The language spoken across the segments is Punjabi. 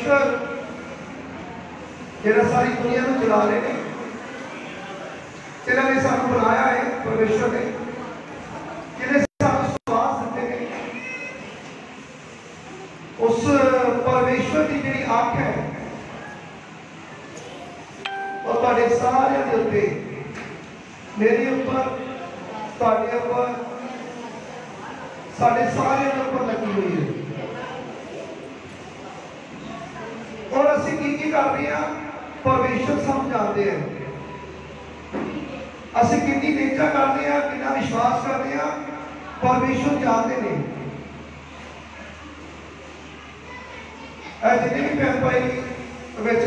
परमेश्वर जिहड़ा सारी दुनिया को चला रहे हैं, जिन्होंने सानू बनाया है परमेश्वर ने, जिन्हें सानू स्वास दिते हैं, उस परमेश्वर की जिहड़ी आंख है और तुहाडे सारिਆਂ ਦੇ उत्ते, मेरे उपर, तुहाडे उपर, साडे सारिਆਂ ਦੇ उपर लगी हुई है। और असीं की कर रहे हैं, परमेश्वर समझाते हैं। असीं कितनी नेचा करते हैं, कितना विश्वास करते हैं, परमेश्वर जानते हैं। जिन्हें भी भैन भाई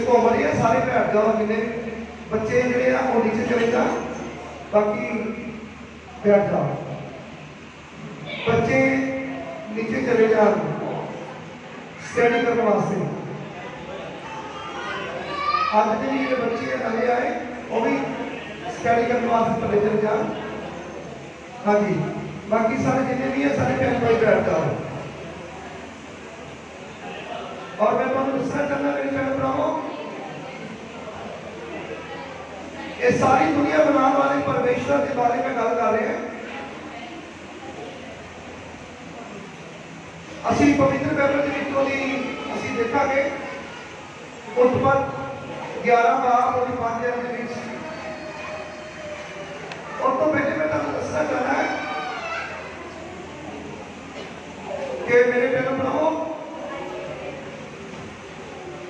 घूम रहे हैं, सारे बैठ जाओ, जिन्हें बच्चे जोड़े वो नीचे चले जाओ, बाकी बैठ जाओ, बच्चे नीचे चले जाओ स्टडी करने वास्ते। आज के लिए बच्चे नए आए वो भी स्टडी करने वास्ते पहले चले जाओ। हाँ जी, बाकी सारे जितने भी है सारे भैन भाई बैठ जाओ। और मैं तुहानू दसना चाहना मेरे भैन भराओ, ये सारी दुनिया बनाने वाले परमेश्वर के बारे में गल कर रहे हैं। असीं पवित्र बाइबल के विचों दी असीं देखांगे उत्पत्ति 11 बाब और 5 के बीच। और तो पहले मैं तुहानू दसना चाहना है कि मेरे भैन भराओ,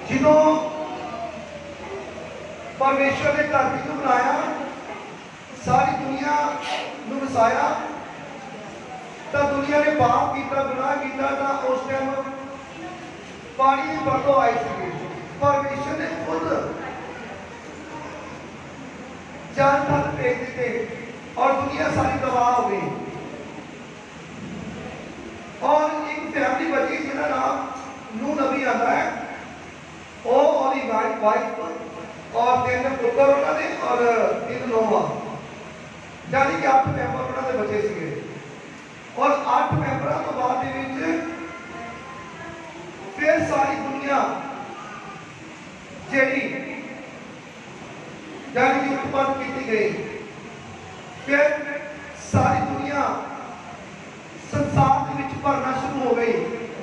जिदों परमेश्वर ने धरती को बनाया, सारी दुनिया नूं वसाया, तो दुनिया ने पाप किया, गुनाह किया, तो उस टाइम पानी की बरतों आई थी। परमेश्वर ने खुद जानवर भेज दिते और दुनिया सारी तबाह हो गई। और एक फैमिली बची जिसका नाम नूह नबी आता है, वो और वाइफ और 3 पुत्र उन्होंने और 3 नौवा, यानी कि 8 मैंबर उन्होंने बचे थे। और 8 मैंबरों तो बाद फिर सारी दुनिया जी यानी कि उत्पन्न की गई। फिर सारी दुनिया संसार के विच भरना शुरू हो गई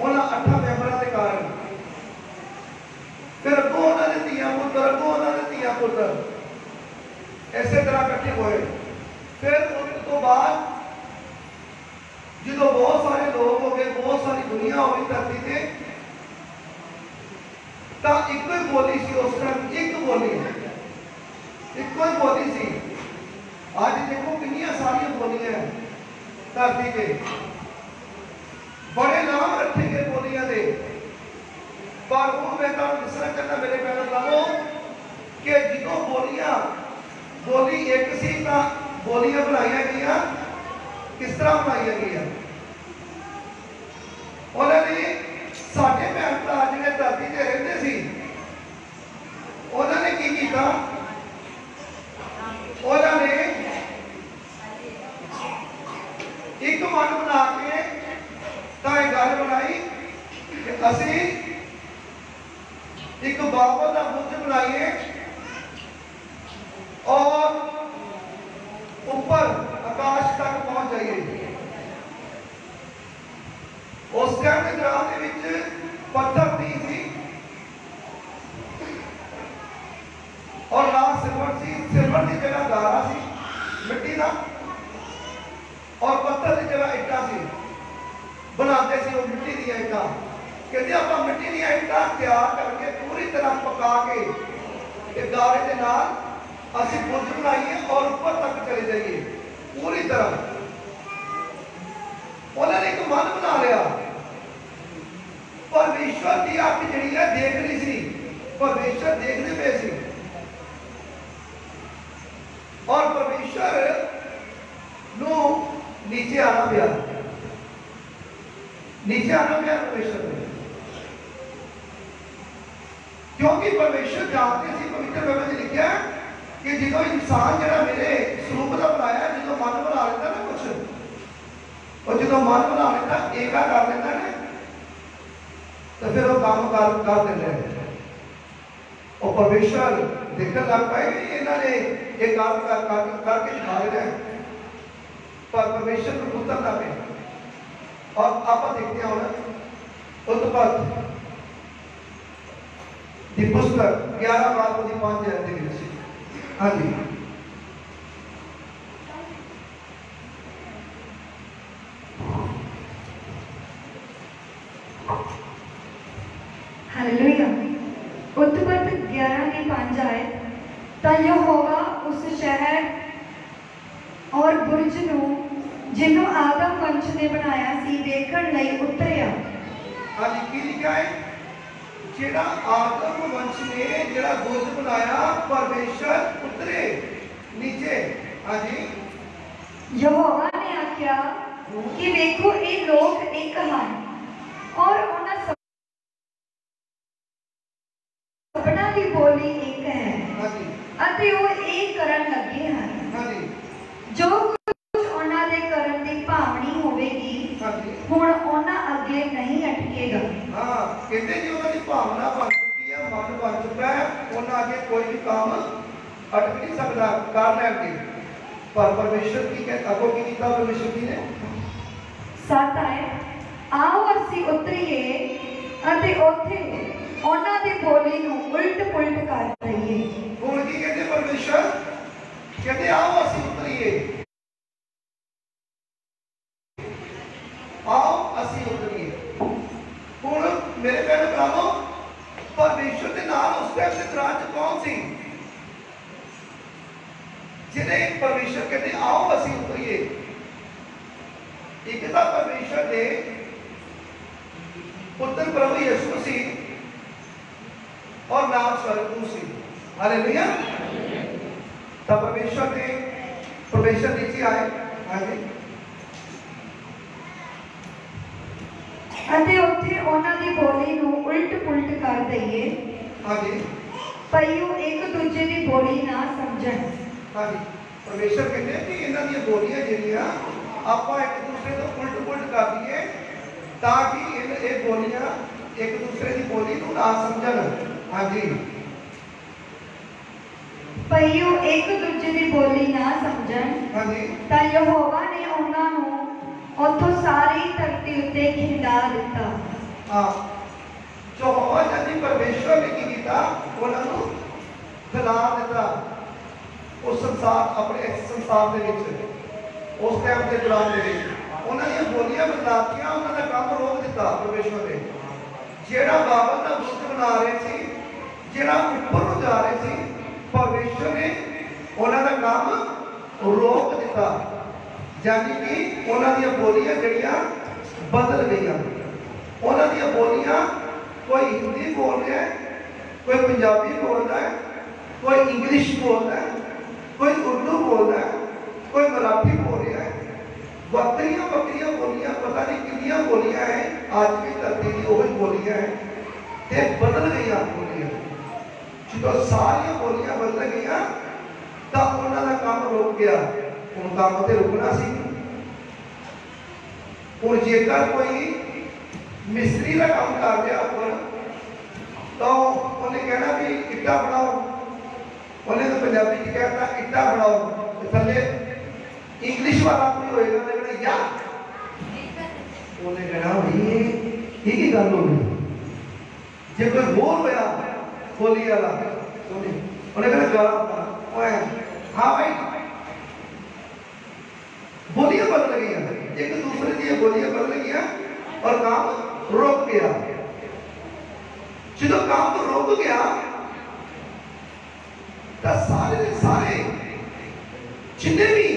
उन्होंने 8 मैंबरों के कारण। फिर अगों उन्होंने धीआं पुत्र, अगों उन्होंने धीआं पुत्र इसे तरह इकट्ठे हुए। फिर उसके बाद जो बहुत सारे लोग हो गए, बहुत सारी दुनिया हो गई धरती से, तो एक ही बोली सी उस टाइम, एक बोली, एक ही बोली सी। आज देखो कितनी सारी बोलियां धरती के, बड़े नाम रखे गए बोलियां दे। पर वो मैं तुहानू दसना चाहता मेरे भैन भराओ कि जो बोलियां, बोली एक सी, तो बोलियां बनाई गई किस तरह बनाई गई। उन्होंने साढ़े भैन भरा जिहड़े धरती ते रहिंदे सी, उन्होंने की कीता, उन्होंने एक मन बना के तो यह गल बनाई कि असीं एक बाबल का बुर्ज बनाइए और ऊपर आकाश तक पहुंच जाइए। उस टाइम के ग्राम के पत्थर नहीं थी और ना सिल्वर सी, सिल्वर की जगह गारा सी मिट्टी का, और पत्थर की जगह ईटा सी। बनाते सी वो मिट्टी दी ईटा, कहते आप मिट्टी दी ईटा तैयार करके पूरी तरह पका के गारे के नाल असीं बुर्ज बनाइए और ऊपर तक चले जाइए पूरी तरह। उन्होंने एक मन बना लिया। परमेश्वर की अख जिहड़ी है देख रही सी, परमेश्वर देखते पे सी, और परमेश्वर नूं नीचे आना पिया, नीचे आना पिया परमेश्वर ने, क्योंकि परमेश्वर जानते सी, पवित्र बाइबल में लिखा कि जो इंसान जो मेरे स्वरूप का बनाया, जो मन बना लेता ना कुछ, और जो मन बना लेता एका कर लेता है, तो तो फिर वो काम कर देते हैं। और परमेश्वर देखने लग पाए कि इन्होंने ये काम करके दिखा रहे हैं, पर परमेश्वर को उतरना पे। और आप देखते हैं उत्पत्ति की पुस्तक 11:5 हाँ जी। हालेलुया। उत्पत्ति 11:5 आए तो यहोवा उस शहर और बुर्ज नूं जिन्हों आदम वंश ने बनाया सी देखण लई उतरिया। हाँ जी, की लिखा है? जेड़ा आदम वंश ने जेड़ा बुर्ज बनाया, परमेश्वर उतरे नीचे। हाँ जी। यहोवा ने आख्या कि देखो ये लोग एक हैं और उन्हां सबना की बोली एक है अते वो एक करन लगे हैं। जो कुछ उन्हां दे करन दी भावनी होवेगी हुण उन्हां अगे नहीं अटकेगा। हाँ, कहते जी उन्हां दी भावना बन चुकी है, मन बन चुका है, उन्हां अगे कोई भी काम अटक नहीं सकता, कर लेंगे। पर परमेश्वर की कहता अगो की कीता परमेश्वर जी ने? 7 आए आओ असी उतरीए अते ओथे उन्हां दी बोली नूं उल्ट पुलट कर दईए। हुण की कहते परमेश्वर? कहते आओ असी उतरीए, आओ असी उतरीए। हुण मेरे भैन भरावो, परमेश्वर के नाल उस टाइम से तराज कौन सी जिन्हें परमेश्वर कहते आओ असी उतरीए? एक था परमेश्वर ने पुत्र प्रभु यीशु मसीह और नाम स्वर्गदूत सी। हालेलुया। तब परमेश्वर नीचे आए। हाँ जी। अते उत्थे उन्हां दी बोली नूं उल्ट पुलट कर दईए। हाँ जी। पईओ एक दूजे दी बोली ना समझण। हाँ जी। परमेश्वर कहते हैं कि इन्हां दी बोलियां जिहड़ियां आपां एक दूसरे को उल्ट पुलट कर दईए ताकि ये बोलियां एक दूसरे की बोली नूं ना समझण। हाँ जी। पईओ एक दूजे दी बोली ना समझण। हाँ जी। तां यहोवा ने उन्हां नूं उथों सारी धरती उत्ते खिंडा दिता। हाँ, जो होवा जानी परमेश्वर ने की कीता उन्हां नूं खिला दिता। उस संसार अपने संसार दे विच उस टाइम के दौरान दे विच उन्हां दी बोलियां बदलातियां, उन्हां दा काम रोक दिता परमेश्वर ने। जेड़ा बाबल दा बुत बना रहे सी, जेड़ा ऊपर नूं जा रहे सी, परमेश्वर ने उन्हां दा काम रोक दिता। यानी कि उन्हां दी बोलियां जड़ियां बदल गईयां। उन्हां दी बोलियां कोई हिंदी बोल रहा है, कोई पंजाबी बोल रहा है, कोई इंग्लिश बोल रहा है, कोई उर्दू बोल रहा है, कोई मराठी बोल रहा है। बकरियां बकरियां बोलियां, पता नहीं कितनियां बोलियां हैं, आज भी धरती की वही बोलियां हैं ते बदल गईयां बोलियां। जो सारियां बोलियां बदल गईयां तो उन्हां दा काम रुक गया। उन काम ते रुकना सी। हुण जेकर कोई मिस्त्री का काम कर रहा ऊपर तो उन्हें कहना भी इट्टा बनाओ, उन्हें तो पंजाबी च कहता इट्टा बनाओ, थले इंग्लिश वाला कोई होएगा उन्हें कहना या, उन्हें कहना भाई ये की गल हो गई। जे कोई बोल होया बोली वाला उन्हें कहना गलत हाँ भाई। बोलियां बदल गई, एक दूसरे की बोलियां बदल गई और काम रुक गया। जो काम तो रुक गया तो सारे सारे जिन्हें भी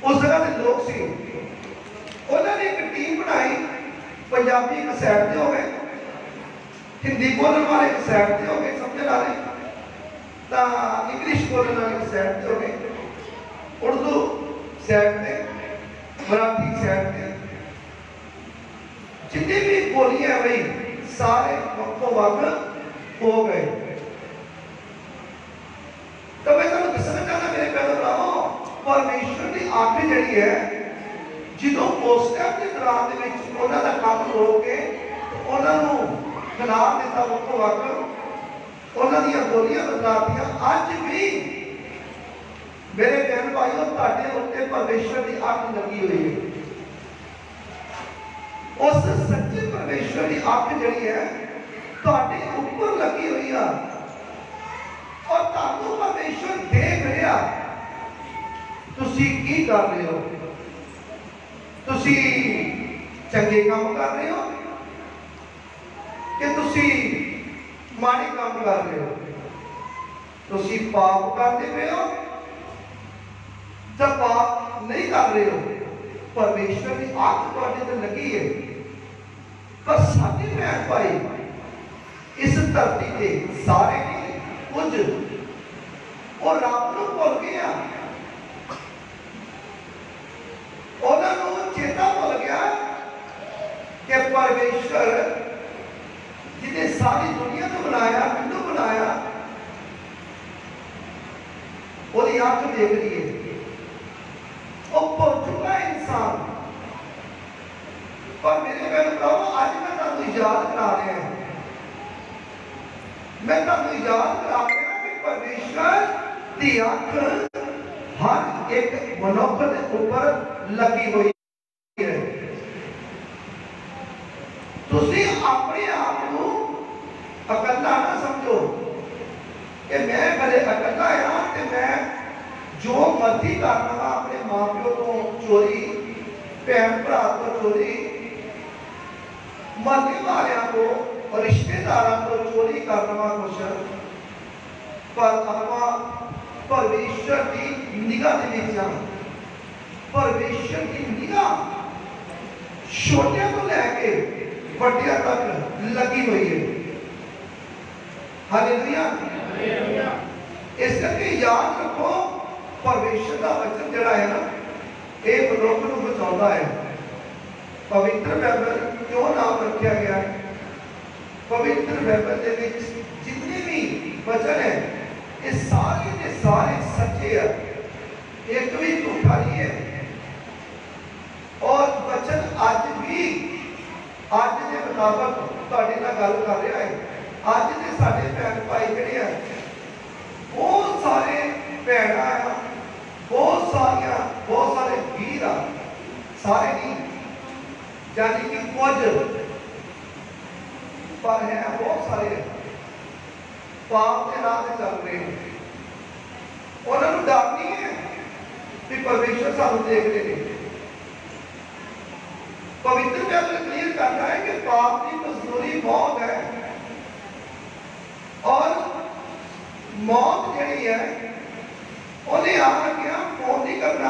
उस जगह के लोग सी उन्होंने एक टीम बनाई। पंजाबी एक साइड से हो गए, हिंदी बोलने वाले एक साइड से हो गए, समझ ला रहे, इंग्लिश बोलने वाले एक साइड से हो गए, उर्दू साइड पे, मराठी साइड पे, जितनी भी बोलियां भाई सारे वक्तों वक्त हो गए। तो मैं तुम दसना चाहना मेरे प्यारे भरावो, परमेश्वर की आज्ञा जड़ी है ਜਦੋਂ ਉਸ ਟਾਈਮ ਦੇ ਦੌਰਾਨ ਦੇ ਵਿੱਚ ਉਹਨਾਂ ਦਾ ਕੰਮ ਰੋਕ ਕੇ ਉਹਨਾਂ ਨੂੰ ਖਿਲਾ ਦਿੱਤਾ ਵੱਖੋ ਵੱਖ, ਉਹਨਾਂ ਦੀਆਂ ਬੋਲੀਆਂ ਬਦਲਾਤੀਆਂ। ਅੱਜ ਵੀ ਮੇਰੇ ਭੈਣ ਭਾਈਓ ਤੁਹਾਡੇ ਉੱਤੇ ਪਰਮੇਸ਼ਰ ਦੀ ਅੱਖ ਲੱਗੀ ਹੋਈ ਹੈ। ਉਸ ਸੱਚੇ ਪਰਮੇਸ਼ਰ ਦੀ ਅੱਖ ਜਿਹੜੀ ਹੈ ਤੁਹਾਡੇ ਉੱਪਰ ਲੱਗੀ ਹੋਈ ਆ, ਔਰ ਤੁਹਾਨੂੰ ਪਰਮੇਸ਼ਰ ਦੇਖ ਰਿਹਾ ਤੁਸੀਂ ਕੀ ਕਰ ਰਹੇ ਹੋ। ਤੁਸੀਂ ਚੰਗੇ ਕੰਮ ਕਰ ਰਹੇ ਹੋ ਕਿ ਤੁਸੀਂ ਮਾੜੇ ਕੰਮ ਕਰ ਰਹੇ ਹੋ? ਤੁਸੀਂ ਪਾਪ ਕਰਦੇ ਪਏ ਹੋ ਜਾਂ ਪਾਪ ਨਹੀਂ ਕਰ ਰਹੇ ਹੋ? ਪਰਮੇਸ਼ਰ ਦੀ ਅੱਖ ਤੁਹਾਡੇ ਤੇ ਲੱਗੀ ਹੈ। ਪਰ ਸਾਡੇ ਭੈਣ ਭਾਈ ਇਸ ਧਰਤੀ ਤੇ ਸਾਰੇ ਨਹੀਂ, ਕੁਝ ਉਹ ਰੱਬ ਨੂੰ ਭੁੱਲ ਗਏ ਆ। ਉਹਨਾਂ ਨੂੰ ਚੇਤਾ ਭੁੱਲ ਗਿਆ ਕਿ ਪਰਮੇਸ਼ਰ ਜਿਹਨੇ ਸਾਰੀ ਦੁਨੀਆ ਨੂੰ ਬਣਾਇਆ, ਮੈਨੂੰ ਬਣਾਇਆ, ਉਹਦੀ ਅੱਖ ਦੇਖ ਰਹੀ ਹੈ। ਉਹ ਭੁੱਲ ਚੁੱਕਾ ਇਨਸਾਨ। ਪਰ ਮੇਰੇ ਭੈਣ ਭਰਾਵੋ, ਅੱਜ ਮੈਂ ਤੁਹਾਨੂੰ ਯਾਦ ਕਰਾ ਰਿਹਾ, ਮੈਂ ਤੁਹਾਨੂੰ ਯਾਦ ਕਰਾ ਰਿਹਾ ਕਿ ਪਰਮੇਸ਼ਰ ਦੀ ਅੱਖ ਹਰ ਇੱਕ ਮਨੁੱਖ ਦੇ ਉੱਪਰ ਲੱਗੀ ਹੋਈ ਹੈ। ਤੁਸੀਂ ਆਪਣੇ ਆਪ ਨੂੰ ਇਕੱਲਾ ਨਾ ਸਮਝੋ ਕਿ ਮੈਂ ਕਦੇ ਇਕੱਲਾ ਆ ਤੇ ਮੈਂ ਜੋ ਮਰਜ਼ੀ ਕਰ ਲਵਾਂ, ਆਪਣੇ ਮਾਂ ਪਿਓ ਤੋਂ ਚੋਰੀ, ਭੈਣ ਭਰਾ ਤੋਂ ਚੋਰੀ, ਮਰਨੇ ਵਾਲਿਆਂ ਤੋਂ, ਰਿਸ਼ਤੇਦਾਰਾਂ ਤੋਂ ਚੋਰੀ ਕਰ ਲਵਾਂ ਕੁਛ। ਪਰ ਆਪਾਂ ਪਰਮੇਸ਼ਰ ਦੀ ਨਿਗਾਹ ਦੇ ਵਿੱਚ ਆ। ਪਰਮੇਸ਼ਰ ਦੀ ਨਿਗਾਹ ਛੋਟਿਆਂ ਤੋਂ ਲੈ ਕੇ ਵੱਡਿਆਂ ਤੱਕ ਲੱਗੀ ਹੋਈ ਹੈ। ਹਾਲੇਲੂਇਆ। ਇਸ ਕਰਕੇ ਯਾਦ ਰੱਖੋ, ਪਰਮੇਸ਼ਰ ਦਾ ਵਚਨ ਜਿਹੜਾ ਹੈ ਨਾ, ਇਹ ਮਨੁੱਖ ਨੂੰ ਬਚਾਉਂਦਾ ਹੈ। ਪਵਿੱਤਰ ਬਾਈਬਲ ਕਿਉਂ ਨਾਮ ਰੱਖਿਆ ਗਿਆ ਹੈ? ਪਵਿੱਤਰ ਬਾਈਬਲ ਦੇ ਵਿੱਚ ਜਿੰਨੇ ਵੀ ਵਚਨ ਹੈ, ਇਹ ਸਾਰੇ ਦੇ ਸਾਰੇ ਸੱਚੇ ਆ, ਇੱਕ ਵੀ ਝੂਠਾ ਨਹੀਂ ਹੈ। ਔਰ ਵਚਨ ਅੱਜ ਵੀ, ਅੱਜ ਦੇ ਮੁਤਾਬਕ ਤੁਹਾਡੇ ਨਾਲ ਗੱਲ ਕਰ ਰਿਹਾ ਹੈ। ਅੱਜ ਦੇ ਸਾਡੇ ਭੈਣ ਭਾਈ ਜਿਹੜੇ ਆ, ਬਹੁਤ ਸਾਰੇ ਭੈਣਾਂ ਆ, ਬਹੁਤ ਸਾਰੇ ਵੀਰ ਆ, ਸਾਰੇ ਨਹੀਂ, ਯਾਨੀ ਕਿ ਕੁਝ, ਪਰ ਹੈ ਬਹੁਤ ਸਾਰੇ ਪਾਪ ਦੇ ਰਾਹ ਤੇ ਚੱਲ ਰਹੇ ਨੇ। ਉਹਨਾਂ ਨੂੰ ਡਰ ਨਹੀਂ ਹੈ ਕਿ ਪਰਮੇਸ਼ਰ ਸਾਨੂੰ ਦੇਖ ਰਹੇ ਨੇ। ਪਵਿੱਤਰ ਬਾਈਬਲ ਕਲੀਅਰ ਕਰਦਾ ਹੈ ਕਿ ਪਾਪ ਦੀ ਮਜ਼ਦੂਰੀ ਮੌਤ ਹੈ, ਔਰ ਮੌਤ ਜਿਹੜੀ ਹੈ ਉਹਨੇ ਆ ਲੱਗਿਆ ਫੋਨ ਨਹੀਂ ਕਰਨਾ।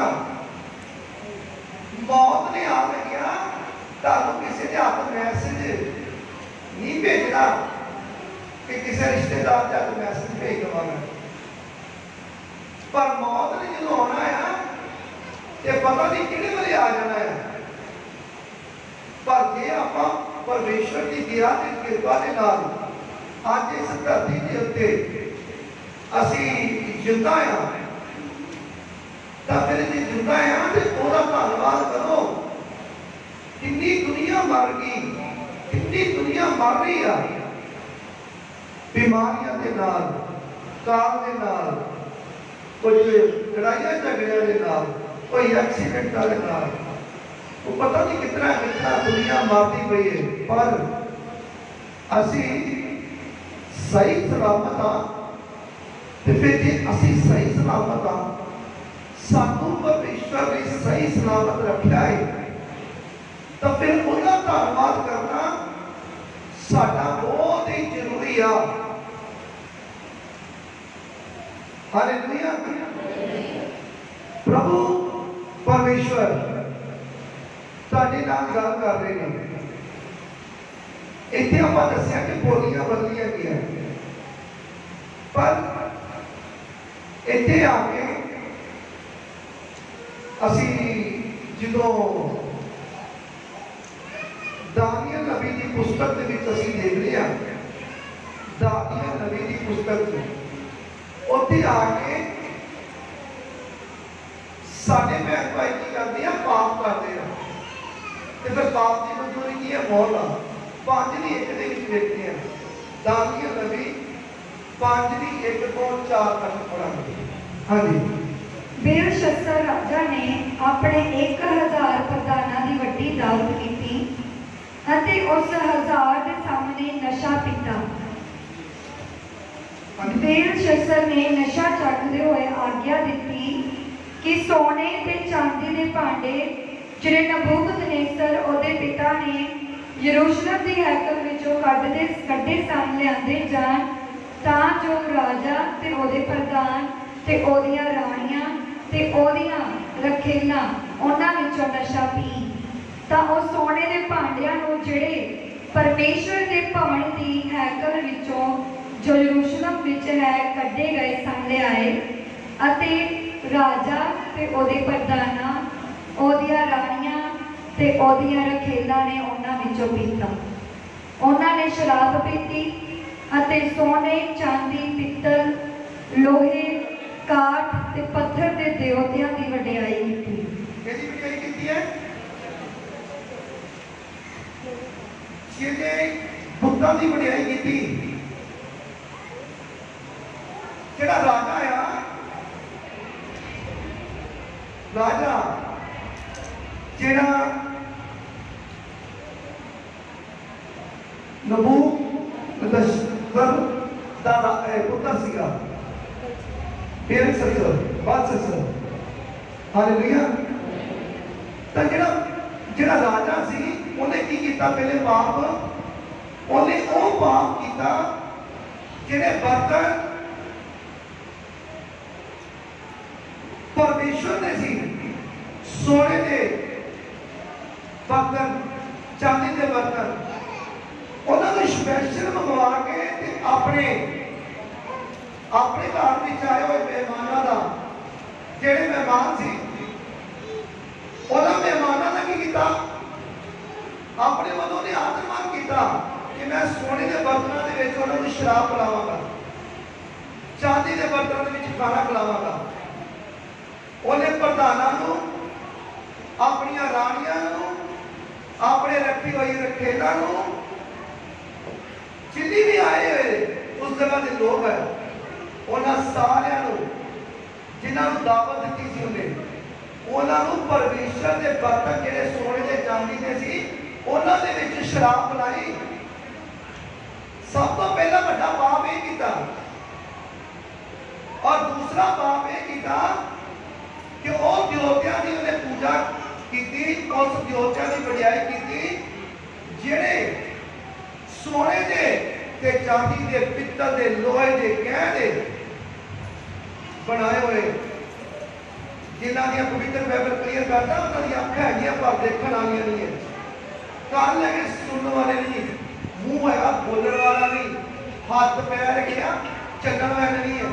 ਮੌਤ ਨੇ ਆ ਲੱਗਿਆ ਤੁਹਾਨੂੰ ਕਿਸੇ ਦੇ ਹੱਥ ਮੈਸੇਜ ਨਹੀਂ ਭੇਜਣਾ ਕਿ ਕਿਸੇ ਰਿਸ਼ਤੇਦਾਰ ਦੇ ਹੱਥ ਮੈਸੇਜ ਭੇਜ ਦਵਾਂਗਾ। ਪਰ ਮੌਤ ਨੇ ਜਦੋਂ ਆਉਣਾ ਆ ਤੇ ਪਤਾ ਨਹੀਂ ਕਿਹੜੇ ਵੇਲੇ ਆ ਜਾਣਾ ਹੈ। ਪਰ ਜੇ ਆਪਾਂ ਪਰਮੇਸ਼ਰ ਦੀ ਦਇਆ ਤੇ ਕਿਰਪਾ ਦੇ ਨਾਲ ਅੱਜ ਇਸ ਧਰਤੀ ਦੇ ਉੱਤੇ ਅਸੀਂ ਜਿੰਦਾ ਆ, ਤਾਂ ਫਿਰ ਜੇ ਜਿੰਦਾ ਆ ਤੇ ਉਹਦਾ ਧੰਨਵਾਦ ਕਰੋ। ਕਿੰਨੀ ਦੁਨੀਆ ਮਰ ਗਈ, ਕਿੰਨੀ ਦੁਨੀਆ ਮਰ ਰਹੀ ਆ ਬਿਮਾਰੀਆਂ ਦੇ ਨਾਲ, ਕਾਲ ਦੇ ਨਾਲ, ਕੁਝ ਲੜਾਈਆਂ ਝਗੜਿਆਂ ਦੇ ਨਾਲ, ਕੋਈ ਐਕਸੀਡੈਂਟਾਂ ਦੇ ਨਾਲ। ਉਹ ਪਤਾ ਨਹੀਂ ਕਿਤਨਾ ਦੁਨੀਆ ਮਰਦੀ ਪਈ ਹੈ। ਪਰ ਅਸੀਂ ਸਹੀ ਸਲਾਮਤ ਆ, ਤੇ ਫਿਰ ਜੇ ਅਸੀਂ ਸਹੀ ਸਲਾਮਤ ਆ, ਸਾਨੂੰ ਪਰਮੇਸ਼ਰ ਨੇ ਸਹੀ ਸਲਾਮਤ ਰੱਖਿਆ ਹੈ, ਤਾਂ ਫਿਰ ਉਹਦਾ ਧੰਨਵਾਦ ਕਰਨਾ ਸਾਡਾ ਬਹੁਤ ਹੀ ਜ਼ਰੂਰੀ ਆ। ਹਾਲੇਲੂਇਆ। ਪ੍ਰਭੂ ਪਰਮੇਸ਼ਰ ਤੁਹਾਡੇ ਨਾਲ ਗੱਲ ਕਰ ਰਹੇ ਨੇ। ਇੱਥੇ ਆਪਾਂ ਦੱਸਿਆ ਕਿ ਬੋਲੀਆਂ ਬਦਲੀਆਂ ਗਈਆਂ, ਪਰ ਇੱਥੇ ਆ ਕੇ ਅਸੀਂ ਜਦੋਂ ਦਾਨੀਏਲ ਨਬੀ ਦੀ ਪੁਸਤਕ ਦੇ ਵਿੱਚ ਅਸੀਂ ਦੇਖਦੇ ਹਾਂ, ਦਾਨੀਏਲ ਨਬੀ ਦੀ ਪੁਸਤਕ ਉੱਥੇ ਆ ਕੇ ਸਾਡੇ ਭੈਣ ਭਾਈ ਕੀ ਕਰਦੇ ਆ? ਪਾਪ ਕਰਦੇ ਆ। ਤੇ ਫਿਰ ਪਾਪ ਦੀ ਮਜ਼ਦੂਰੀ ਕੀ ਹੈ? ਮੌਤ ਆ। 5 ਦੀ 1 ਦੇ ਵਿੱਚ ਵੇਖਦੇ ਹਾਂ, ਦਾਨੀਏਲ ਨਬੀ 5 ਦੀ 1 ਤੋਂ 4 ਤੱਕ ਪੜਾਂਗੇ। ਹਾਂਜੀ। ਬੇਲਸ਼ੱਸਰ ਰਾਜਾ ਨੇ ਆਪਣੇ 1000 ਪ੍ਰਧਾਨਾਂ ਦੀ ਵੱਡੀ ਦਾਵਤ ਕੀਤੀ ਅਤੇ ਉਸ 1000 ਦੇ ਸਾਹਮਣੇ ਨਸ਼ਾ ਪੀਤਾ। ਬੇਲਸ਼ੱਸਰ ਨੇ ਨਸ਼ਾ ਚੱਕਦੇ ਹੋਏ ਆਗਿਆ ਦਿੱਤੀ ਕਿ ਸੋਨੇ ਤੇ ਚਾਂਦੀ ਦੇ ਭਾਂਡੇ ਜਿਹੜੇ ਨਬੂਕਦਨੇਸਰ ਉਹਦੇ ਪਿਤਾ ਨੇ ਯਰੂਸ਼ਲਮ ਦੇ ਹੈਕਲ ਵਿੱਚੋਂ ਕੱਢੇ ਸਨ ਲਿਆਂਦੇ ਜਾਣ, ਤਾਂ ਜੋ ਰਾਜਾ ਤੇ ਉਹਦੇ ਪ੍ਰਧਾਨ ਤੇ ਉਹਦੀਆਂ ਰਾਣੀਆਂ ਤੇ ਉਹਦੀਆਂ ਰਖੇਲਾਂ ਉਹਨਾਂ ਵਿੱਚੋਂ ਨਸ਼ਾ ਪੀਣ। ਤਾਂ ਉਹ ਸੋਨੇ ਦੇ ਭਾਂਡਿਆਂ ਨੂੰ ਜਿਹੜੇ ਪਰਮੇਸ਼ਵਰ ਦੇ ਭਵਨ ਦੀ ਹੈਕਲ ਵਿੱਚੋਂ ਜੋ ਯਰੂਸ਼ਲਮ ਵਿੱਚ ਹੈ ਕੱਢੇ ਗਏ ਸਨ ਲਿਆਏ, ਅਤੇ ਰਾਜਾ ਤੇ ਉਹਦੇ ਪ੍ਰਧਾਨਾਂ, ਉਹਦੀਆਂ ਰਾਣੀਆਂ ਤੇ ਉਹਦੀਆਂ ਰਖੇਲਾਂ ਨੇ ਉਹਨਾਂ ਵਿੱਚੋਂ ਪੀਤਾ। ਉਹਨਾਂ ਨੇ ਸ਼ਰਾਬ ਪੀਤੀ ਅਤੇ ਸੋਨੇ, ਚਾਂਦੀ, ਪਿੱਤਲ, ਲੋਹੇ, ਕਾਠ ਤੇ ਪੱਥਰ ਦੇ ਦੇਵਤਿਆਂ ਦੀ ਵਡਿਆਈ ਕੀਤੀ। ਕਿਹਦੀ ਵਡਿਆਈ ਕੀਤੀ ਹੈ? ਜਿਹਨੇ ਬੁੱਤਾਂ ਦੀ ਵਡਿਆਈ ਕੀਤੀ। ਜਿਹੜਾ ਰਾਜਾ ਆ, ਰਾਜਾ ਜਿਹੜਾ ਨਬੂਕਦਨੇਸਰ ਦਾ ਪੁੱਤਰ ਸੀਗਾ, ਬੇਲਸ਼ੱਸਰ। ਹਾਲੇਲੂਇਆ। ਤਾਂ ਜਿਹੜਾ ਰਾਜਾ ਸੀ ਉਹਨੇ ਕੀ ਕੀਤਾ? ਪਹਿਲੇ ਪਾਪ, ਉਹਨੇ ਉਹ ਪਾਪ ਕੀਤਾ ਜਿਹੜੇ ਬਰਤਨ ਪਰਮੇਸ਼ਵਰ ਦੇ ਸੀ, ਸੋਨੇ ਦੇ ਬਰਤਨ, ਚਾਂਦੀ ਦੇ ਬਰਤਨ, ਉਹਨਾਂ ਨੂੰ ਸਪੈਸ਼ਲ ਮੰਗਵਾ ਕੇ ਤੇ ਆਪਣੇ ਘਰ ਵਿੱਚ ਆਏ ਹੋਏ ਮਹਿਮਾਨਾਂ ਦਾ, ਜਿਹੜੇ ਮਹਿਮਾਨ ਸੀ ਉਹਨਾਂ ਮਹਿਮਾਨਾਂ ਦਾ ਕੀ ਕੀਤਾ? ਆਪਣੇ ਵੱਲੋਂ ਨੇ ਆਦਰਮਾਨ ਕੀਤਾ ਕਿ ਮੈਂ ਸੋਨੇ ਦੇ ਬਰਤਨਾਂ ਦੇ ਵਿੱਚ ਉਹਨਾਂ ਨੂੰ ਸ਼ਰਾਬ ਪਿਲਾਵਾਂਗਾ, ਚਾਂਦੀ ਦੇ ਬਰਤਨਾਂ ਦੇ ਵਿੱਚ ਖਾਣਾ ਖਿਲਾਵਾਂਗਾ। ਉਹਨੇ ਪ੍ਰਧਾਨਾਂ ਨੂੰ, ਆਪਣੀਆਂ ਰਾਣੀਆਂ ਨੂੰ, ਆਪਣੇ ਰੱਖੀ ਹੋਈ ਰਖੇਲਾਂ ਨੂੰ, ਜਿੰਨੀ ਵੀ ਆਏ ਹੋਏ ਉਸ ਜਗ੍ਹਾ ਦੇ ਲੋਕ ਹੈ, ਉਹਨਾਂ ਸਾਰਿਆਂ ਨੂੰ, ਜਿਨ੍ਹਾਂ ਨੂੰ ਦਾਵਤ ਦਿੱਤੀ ਸੀ ਉਹਨੇ, ਉਹਨਾਂ ਨੂੰ ਪਰਮੇਸ਼ਰ ਦੇ ਬਰਤਨ ਜਿਹੜੇ ਸੋਨੇ ਦੇ ਚਾਂਦੀ ਦੇ ਸੀ ਉਹਨਾਂ ਦੇ ਵਿੱਚ ਸ਼ਰਾਬ ਪਿਲਾਈ। ਸਭ ਤੋਂ ਪਹਿਲਾ ਵੱਡਾ ਪਾਪ ਇਹ ਕੀਤਾ। ਔਰ ਦੂਸਰਾ ਪਾਪ ਇਹ ਕੀਤਾ ਕਿ ਉਹ ਦੇਵਤਿਆਂ ਦੀ ਉਹਨੇ ਪੂਜਾ ਕੀਤੀ, ਉਸ ਦੇਵਤਿਆਂ ਦੀ ਵਡਿਆਈ ਕੀਤੀ ਜਿਹੜੇ ਸੋਨੇ ਦੇ ਤੇ ਚਾਂਦੀ ਦੇ, ਪਿੱਤਲ ਦੇ, ਲੋਹੇ ਦੇ, ਗਹਿਣੇ ਦੇ ਬਣਾਏ ਹੋਏ, ਜਿਨ੍ਹਾਂ ਦੀਆਂ ਪਵਿੱਤਰ ਬਾਈਬਲ ਕਲੀਅਰ ਕਰਦਾ ਉਹਨਾਂ ਦੀਆਂ ਅੱਖਾਂ ਹੈਗੀਆਂ ਪਰ ਦੇਖਣ ਵਾਲੀਆਂ ਨਹੀਂ ਹੈ, ਕੰਨ ਹੈਗੇ ਸੁਣਨ ਵਾਲੇ ਨਹੀਂ, ਮੂੰਹ ਹੈਗਾ ਬੋਲਣ ਵਾਲਾ ਨਹੀਂ, ਹੱਥ ਪੈਰ ਹੈਗਾ ਚੱਲਣ ਵਾਲੇ ਨਹੀਂ ਹੈ,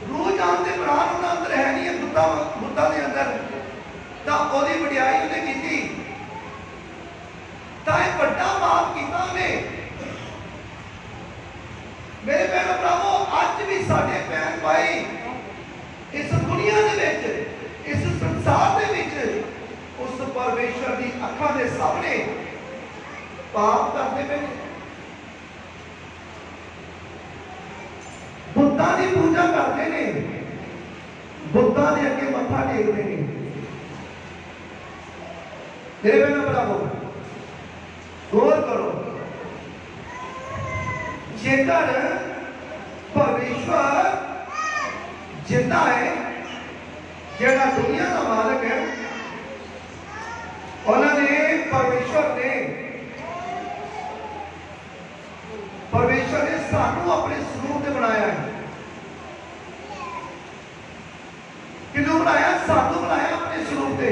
ਰੂਹ ਜਾਨ ਦੇ ਪ੍ਰਾਣ ਉਹਨਾਂ ਅੰਦਰ ਹੈ ਨਹੀਂ ਹੈ, ਬੁੱਤਾਂ ਦੇ ਅੰਦਰ। ਤਾਂ ਉਹਦੀ ਵਡਿਆਈ ਉਹਨੇ ਕੀਤੀ। ਤਾਂ ਇਹ ਵੱਡਾ ਪਾਪ ਕੀਤਾ ਉਹਨੇ। ਮੇਰੇ ਭੈਣੋ ਭਰਾਵੋ, ਅੱਜ ਵੀ ਸਾਡੇ ਭੈਣ ਭਾਈ ਇਸ ਦੁਨੀਆ ਦੇ ਵਿੱਚ, ਇਸ ਸੰਸਾਰ ਦੇ ਵਿੱਚ ਉਸ ਪਰਮੇਸ਼ਰ ਦੀ ਅੱਖਾਂ ਦੇ ਸਾਹਮਣੇ ਪਾਪ ਕਰਦੇ ਪਏ, ਬੁੱਤਾਂ ਦੀ ਪੂਜਾ ਕਰਦੇ ਨੇ, ਬੁੱਤਾਂ ਦੇ ਅੱਗੇ ਮੱਥਾ ਟੇਕਦੇ ਨੇ। ਮੇਰੇ ਭੈਣੋ ਭਰਾਵੋ, ਗੌਰ ਕਰੋ, ਜੇਕਰ ਪਰਮੇਸ਼ਵਰ ਜਿੰਦਾ ਹੈ, ਜਿਹੜਾ ਦੁਨੀਆ ਦਾ ਮਾਲਕ ਹੈ, ਉਹਨਾਂ ਨੇ ਪਰਮੇਸ਼ਵਰ ਨੇ ਸਾਨੂੰ ਆਪਣੇ ਸਰੂਪ ਤੇ ਬਣਾਇਆ ਹੈ। ਕਿਹਨੂੰ ਬਣਾਇਆ? ਸਾਨੂੰ ਬਣਾਇਆ ਆਪਣੇ ਸਰੂਪ ਤੇ।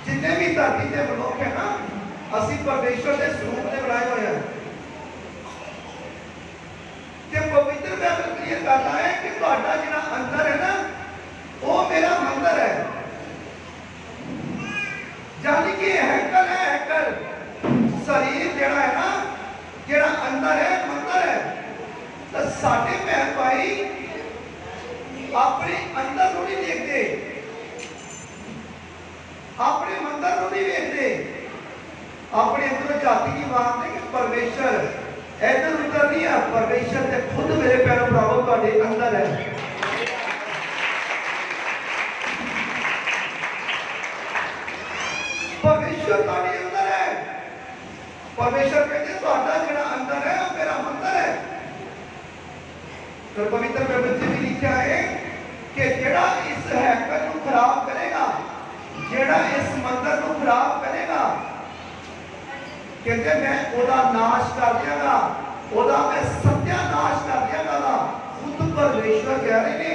ਜਿੰਨੇ ਵੀ ਧਰਤੀ ਤੇ ਮਨੁੱਖ ਹੈ ਨਾ, ਅਸੀਂ ਪਰਮੇਸ਼ਵਰ ਦੇ ਸਰੂਪ ਤੇ ਬਣਾਏ ਹੋਏ ਹਾਂ। ਤੇ ਪਵਿੱਤਰ ਬਾਈਬਲ ਕਲੀਅਰ ਕਰਦਾ ਹੈ ਕਿ ਤੁਹਾਡਾ ਜਿਹੜਾ ਅੰਦਰ ਹੈ ਨਾ, ਉਹ ਮੇਰਾ ਮੰਦਰ ਹੈ। ਜਾਨੀ ਕਿ ਹੈਕਲ ਹੈ, ਹੈਕਲ ਸਰੀਰ ਜਿਹੜਾ ਹੈ ਨਾ, ਜਿਹੜਾ ਅੰਦਰ ਹੈ, ਮੰਦਰ ਹੈ। ਤਾਂ ਸਾਡੇ ਭੈਣ ਭਾਈ ਆਪਣੇ ਅੰਦਰ ਨੂੰ ਨਹੀਂ ਦੇਖਦੇ, ਆਪਣੇ ਮੰਦਰ ਨੂੰ ਨਹੀਂ ਵੇਖਦੇ, अपने अंदर झाती की मारते कि परमेश्वर इधर उधर नहीं है, परमेश्वर ते खुद मेरे पैरों बराबर ਤੁਹਾਡੇ अंदर है। परमेश्वर ਤੁਹਾਡੇ अंदर है। परमेश्वर कहते ਤੁਹਾਡਾ ਜਿਹੜਾ अंदर है वो मेरा मंदिर है। तो पवित्र बाइबल में भी लिखा है कि जेड़ा इस हैकल को खराब करेगा, जेड़ा इस मंदिर को खराब करेगा, कहते मैं ओदा नाश कर दियागा, ओदा मैं सत्यानाश कर दियागा। खुद परमेश्वर कह रहे ने,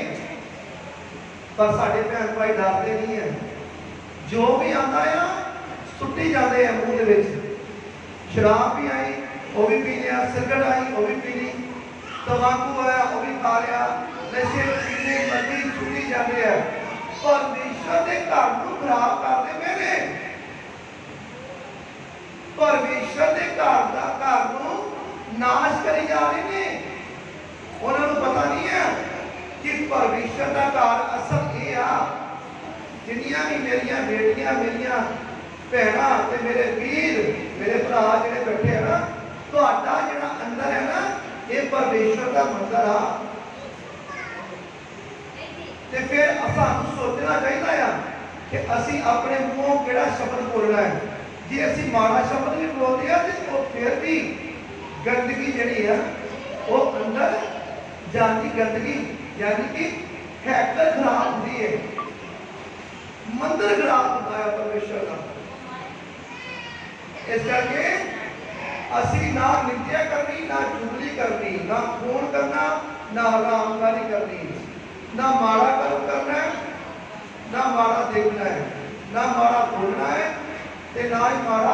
पर साडे भैन भाई डरते नहीं है। जो भी आता है सुट्टी जाते हैं मुंह दे विच। शराब भी आई वो भी पी लिया, सिगरेट आई वो भी पी ली, तंबाकू आया वो भी खा लिया, नशे पीने मर्दी छुट्टी जाते हैं। परमेश्वर के घर को खराब करते मेरे, परमेश्वर के घर को नाश करी जा रहे हैं। उन्होंने पता नहीं है कि परमेश्वर का घर असल ये आ। जिन्नियां भी मेरिया बेटियां, मेरिया भैनां ते मेरे वीर, मेरे भरा जिहड़े बैठे हैं ना, तुहाडा जिहड़ा अंदर है ना, ये परमेश्वर का मंदिर आ। ते फिर सानू सोचना चाहिए कि असी अपने मुंहों किहड़ा शब्द बोलना है। जे असी माड़ा शब्द भी बोलते हैं तो फिर भी गंदगी जी है वो अंदर जाती, गंदगी यानी कि हैकल खराब होती है, मंदिर खराब होता है परमेश्वर का। इस करके असी ना निंदा करनी, ना चुगली करनी, ना खून करना, ना हरामकारी करनी, ना माड़ा कर्म करना है, ना माड़ा देखना है, ना माड़ा बोलना है, ते ना ही माड़ा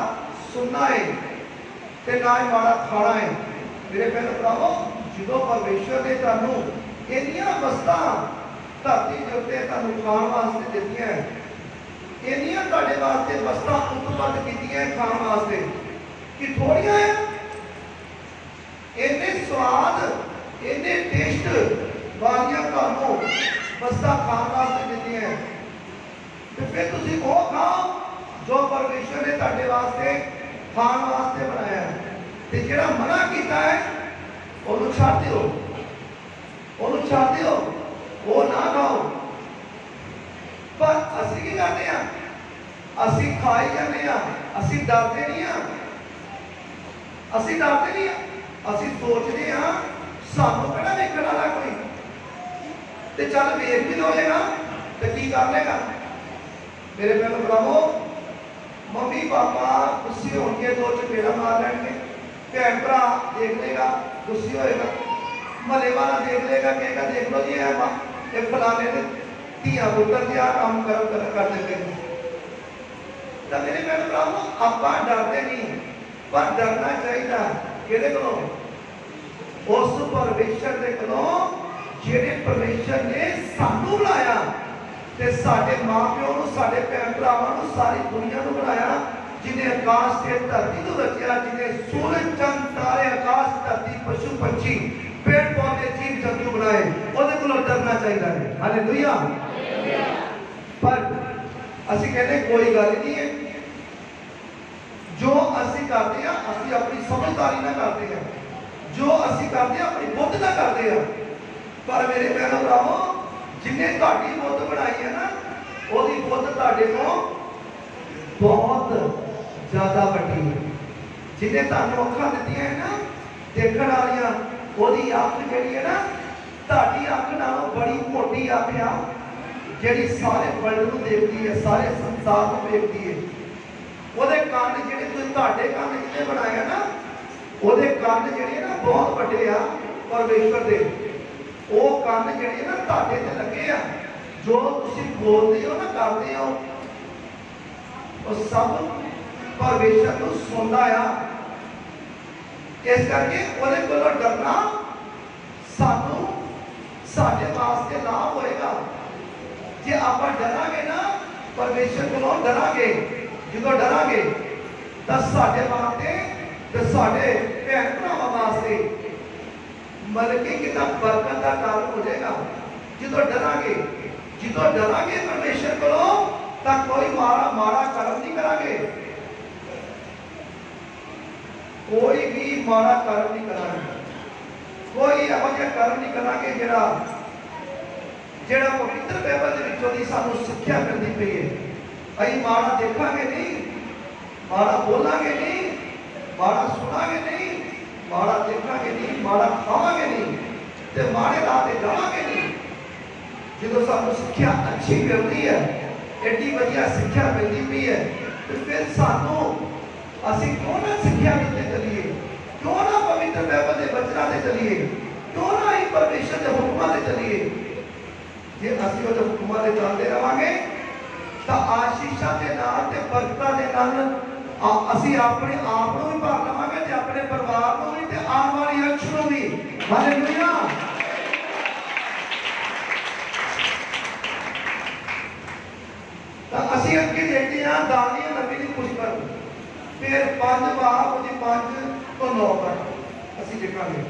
सुनना है, ते ना ही माड़ा खाना है। मेरे भैन भरावो, जो परमेश्वर ने तुहानू इन्नियां वस्तां धरती के उत्ते तुहानू खाण वास्ते दित्तियां है, इन्नियां तुहाडे वास्ते वस्तां उत्पन्न कीतियां खाण वास्ते कि थोड़ियां है। इन्ने स्वाद, इन्ने टेस्ट वालियां तुहानू वस्तां खाण वास्ते दित्तियां है, ते फिर तुसीं वो खाओ जो परमेश्वर ने तुहाडे वास्ते खाण वास्ते बनाया है। ते जेड़ा मना कीता है ਉਹਨੂੰ ਛੱਡ ਦਿਓ, ਉਹਨੂੰ ਛੱਡ ਦਿਓ, ਉਹ ਨਾ ਖਾਓ। पर ਅਸੀਂ ਕੀ ਕਰਦੇ ਆ? ਅਸੀਂ ਖਾਈ ਜਾਂਦੇ ਆ, ਅਸੀਂ ਡਰਦੇ ਨਹੀਂ ਆ, ਅਸੀਂ ਡਰਦੇ ਨਹੀਂ ਆ। ਅਸੀਂ ਸੋਚਦੇ ਆ ਸਾਨੂੰ ਕਿਹੜਾ ਵੇਖਣ ਵਾਲਾ ਕੋਈ, ਤੇ ਚੱਲ ਵੇਖ ਵੀ ਹੋਏਗਾ ਤੇ ਕੀ ਕਰ ਲੇਗਾ। ਮੇਰੇ ਭੈਣ ਭਰਾਵੋ, मम्मी पापा गुस्से होंगे, दो चपेड़ा मार लेंगे, भैन भरा देख लेगा गुस्से होएगा, महले वाला देख लेगा, कहेगा देख लो जी ये फलाने ने धिया पुत्र जी आ काम कर देते हैं। तो मेरे भैन भरावो, आप डरते नहीं, पर डरना चाहिए किहदे कोलों? उस परमेश्वर दे कोलों जिहड़े परमेश्वर ने सानू बुलाया ते साडे मां प्यो नूं, साडे भैन भरावां नूं, सारी दुनिया नूं बनाया, जिन्हें आकाश ते धरती नूं रचिया, जिन्हें सूरज चंद तारे, आकाश धरती पशु पंछी पेड़ पौधे जीव जंतु बनाए, उहदे कोलों डरना चाहिए है। हालेलुया। पर असीं कहते कोई गल नहीं है, जो असीं करते हैं असीं अपनी समझदारी नाल करते हैं, जो असीं करते हैं अपनी बुद्ध नाल करते हैं। पर मेरे भैन भरावो, जिन्हें तुहाडी बुद्ध बनाई है ना, ओदी बुद्ध तुहाडे तो बहुत ज्यादा वड्डी है। जिन्हें तुहानू अखां दित्तियां है ना देखण वालियां, ओदी अख जिहड़ी है ना तुहाडी अख नालों बड़ी मोटी अख आ, जिहड़ी सारे वर्ल्ड नूं देखदी है, सारे संसार नूं देखदी है। ओदे कंन जिहड़े तुसीं तुहाडे कंन जिहड़े बनाए ना, ओदे कंन जिहड़े ना बहुत वड्डे आ परमेश्वर दे। वो कंन जिहड़े ना तुहाडे ते लगे आ, जो तुसीं बोलदे हो ना, करदे हो, वो सब परमेश्वर नूं सुणदा आ। इस करके ओहदे कोलों डरना सानू साडे वास्ते लाभ होएगा। जे आपां डरांगे ना परमेश्वर कोलों, डरांगे, जो डरांगे तो साडे वास्ते ते साडे भैन भरावां वास्ते बल्कि कितना बरकत का कारण हो जाएगा। जो डरांगे, जो डरांगे परमेश्वर को, तो कोई माड़ा कर्म नहीं करांगे। कोई भी माड़ा कर्म नहीं करांगे, कोई ਇਹੋ ਜਿਹਾ कर्म नहीं करांगे ਜਿਹੜਾ ਪਵਿੱਤਰ ਬਾਈਬਲ ਦੇ ਵਿੱਚੋਂ ਦੀ ਸਾਨੂੰ ਸਿੱਖਿਆ ਮਿਲਦੀ ਪਈ ਹੈ। ਅਸੀਂ ਮਾੜਾ ਦੇਖਾਂਗੇ ਨਹੀਂ, ਮਾੜਾ ਬੋਲਾਂਗੇ ਨਹੀਂ, ਮਾੜਾ ਸੁਣਾਂਗੇ ਨਹੀਂ, ਮਾੜਾ ਦੇਖਾਂਗੇ ਨਹੀਂ, ਮਾੜਾ ਖਾਵਾਂਗੇ ਨਹੀਂ ਤੇ ਮਾੜੇ ਰਾਹ ਤੇ ਜਾਵਾਂਗੇ ਨਹੀਂ। ਜਦੋਂ ਸਾਨੂੰ ਸਿੱਖਿਆ ਅੱਛੀ ਮਿਲਦੀ ਹੈ, ਐਡੀ ਵਧੀਆ ਸਿੱਖਿਆ ਮਿਲਦੀ ਪਈ ਹੈ, ਤੇ ਫਿਰ ਸਾਨੂੰ ਅਸੀਂ ਕਿਉਂ ਨਾ ਸਿੱਖਿਆ ਦੇ ਚੱਲੀਏ, ਕਿਉਂ ਨਾ ਪਵਿੱਤਰ ਬਾਈਬਲ ਦੇ ਬਚਨਾਂ ਤੇ ਚੱਲੀਏ, ਕਿਉਂ ਨਾ ਅਸੀਂ ਪਰਮੇਸ਼ਰ ਦੇ ਹੁਕਮਾਂ ਤੇ ਚੱਲੀਏ। ਜੇ ਅਸੀਂ ਉਹਦੇ ਹੁਕਮਾਂ ਤੇ ਚੱਲਦੇ ਰਵਾਂਗੇ ਤਾਂ ਆਸ਼ੀਸ਼ਾਂ ਦੇ ਨਾਲ ਤੇ ਬਰਕਤਾਂ ਦੇ ਨਾਲ ਅਸੀਂ ਆਪਣੇ ਆਪ ਨੂੰ ਵੀ ਭਰ ਲਵਾਂਗੇ ਤੇ ਆਪਣੇ ਪਰਿਵਾਰ ਨੂੰ ਵੀ ਤੇ ਆਉਣ ਵਾਲੀ ਅੰਸ਼ ਨੂੰ ਵੀ। ਹਾਲੇਲੂਇਆ। ਤਾਂ ਅਸੀਂ ਅੱਗੇ ਦੇਖਦੇ ਹਾਂ ਦਾਨੀਏਲ ਨਬੀ ਦੀ ਪੁਸਤਕ, ਫਿਰ 5 ਬਾਬ ਉਹਦੀ 5 ਤੋਂ 9 ਤੱਕ ਅਸੀਂ ਦੇਖਾਂਗੇ।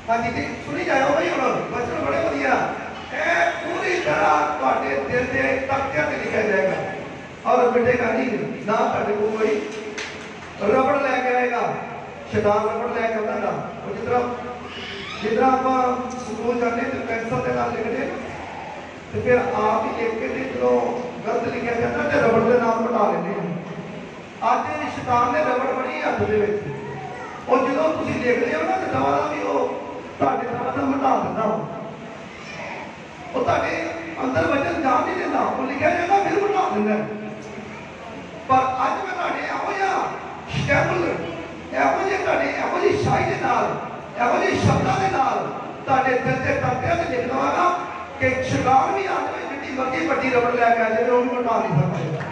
ਹਾਂਜੀ ਜੀ ਸੁਣੀ ਜਾਓ ਬਈ, ਹੁਣ ਬਚਨ ਬੜੇ ਵਧੀਆ। ਇਹ ਪੂਰੀ ਤਰ੍ਹਾਂ ਤੁਹਾਡੇ ਦਿਲ ਦੇ ਤਖਤਿਆਂ ਤੇ ਲਿਖਿਆ ਜਾਏਗਾ ਔਰ ਮਿਟੇਗਾ ਨਹੀਂ। ਨਾ ਤੁਹਾਡੇ ਕੋਲ ਕੋਈ ਰਬੜ ਲੈ ਕੇ ਆਏਗਾ, ਸ਼ੈਤਾਨ ਰਬੜ ਲੈ ਕੇ ਆਉਂਦਾ ਨਾ। ਉਹ ਜਿਸ ਤਰ੍ਹਾਂ ਆਪਾਂ ਸਕੂਲ ਜਾਂਦੇ ਤੇ ਪੈਨਸਲ ਦੇ ਨਾਲ ਲਿਖਦੇ ਤੇ ਫਿਰ ਆਪ ਹੀ ਲਿਖ ਕੇ ਤੇ ਜਦੋਂ ਗਲਤ ਲਿਖਿਆ ਜਾਂਦਾ ਤੇ ਰਬੜ ਦੇ ਨਾਲ ਮਿਟਾ ਲੈਂਦੇ ਹਾਂ। ਅੱਜ ਸ਼ੈਤਾਨ ਨੇ ਰਬੜ ਫੜੀ ਹੱਥ ਦੇ ਵਿੱਚ, ਉਹ ਜਦੋਂ ਤੁਸੀਂ ਲਿਖਦੇ ਹੋ ਨਾ ਤੇ ਦੁਬਾਰਾ ਵੀ ਉਹ ਤੁਹਾਡੇ ਨਾਲ ਮਿਟਾ ਦਿੰਦਾ। ਉਹ ਤੁਹਾਡੇ ਅੰਦਰ ਵਚਨ ਜਾਣ ਨਹੀਂ ਦਿੰਦਾ, ਉਹ ਲਿਖਿਆ ਜਾਂਦਾ ਫਿਰ ਮਿਟਾ ਦਿੰਦਾ। ਪਰ ਅੱਜ ਮੈਂ ਤੁਹਾਡੇ ਇਹੋ ਜਿਹਾ ਸਟੈਬਲ, ਇਹੋ ਜਿਹੇ ਤੁਹਾਡੇ ਇਹੋ ਜਿਹੀ ਸ਼ਾਹੀ ਦੇ ਨਾਲ, ਇਹੋ ਜਿਹੇ ਸ਼ਬਦਾਂ ਦੇ ਨਾਲ ਤੁਹਾਡੇ ਦਿਲ ਦੇ ਤਖਤਿਆਂ ਤੇ ਲਿਖ ਦਵਾਂਗਾ ਕਿ ਸ਼ੈਤਾਨ ਵੀ ਆ ਜਾਵੇ ਜਿੱਡੀ ਮਰਜ਼ੀ ਵੱਡੀ ਰਬੜ ਲੈ ਕੇ ਆ ਜਾਵੇ, ਉਹ ਵੀ ਮਿਟਾ ਨਹੀਂ ਸਕਦਾ।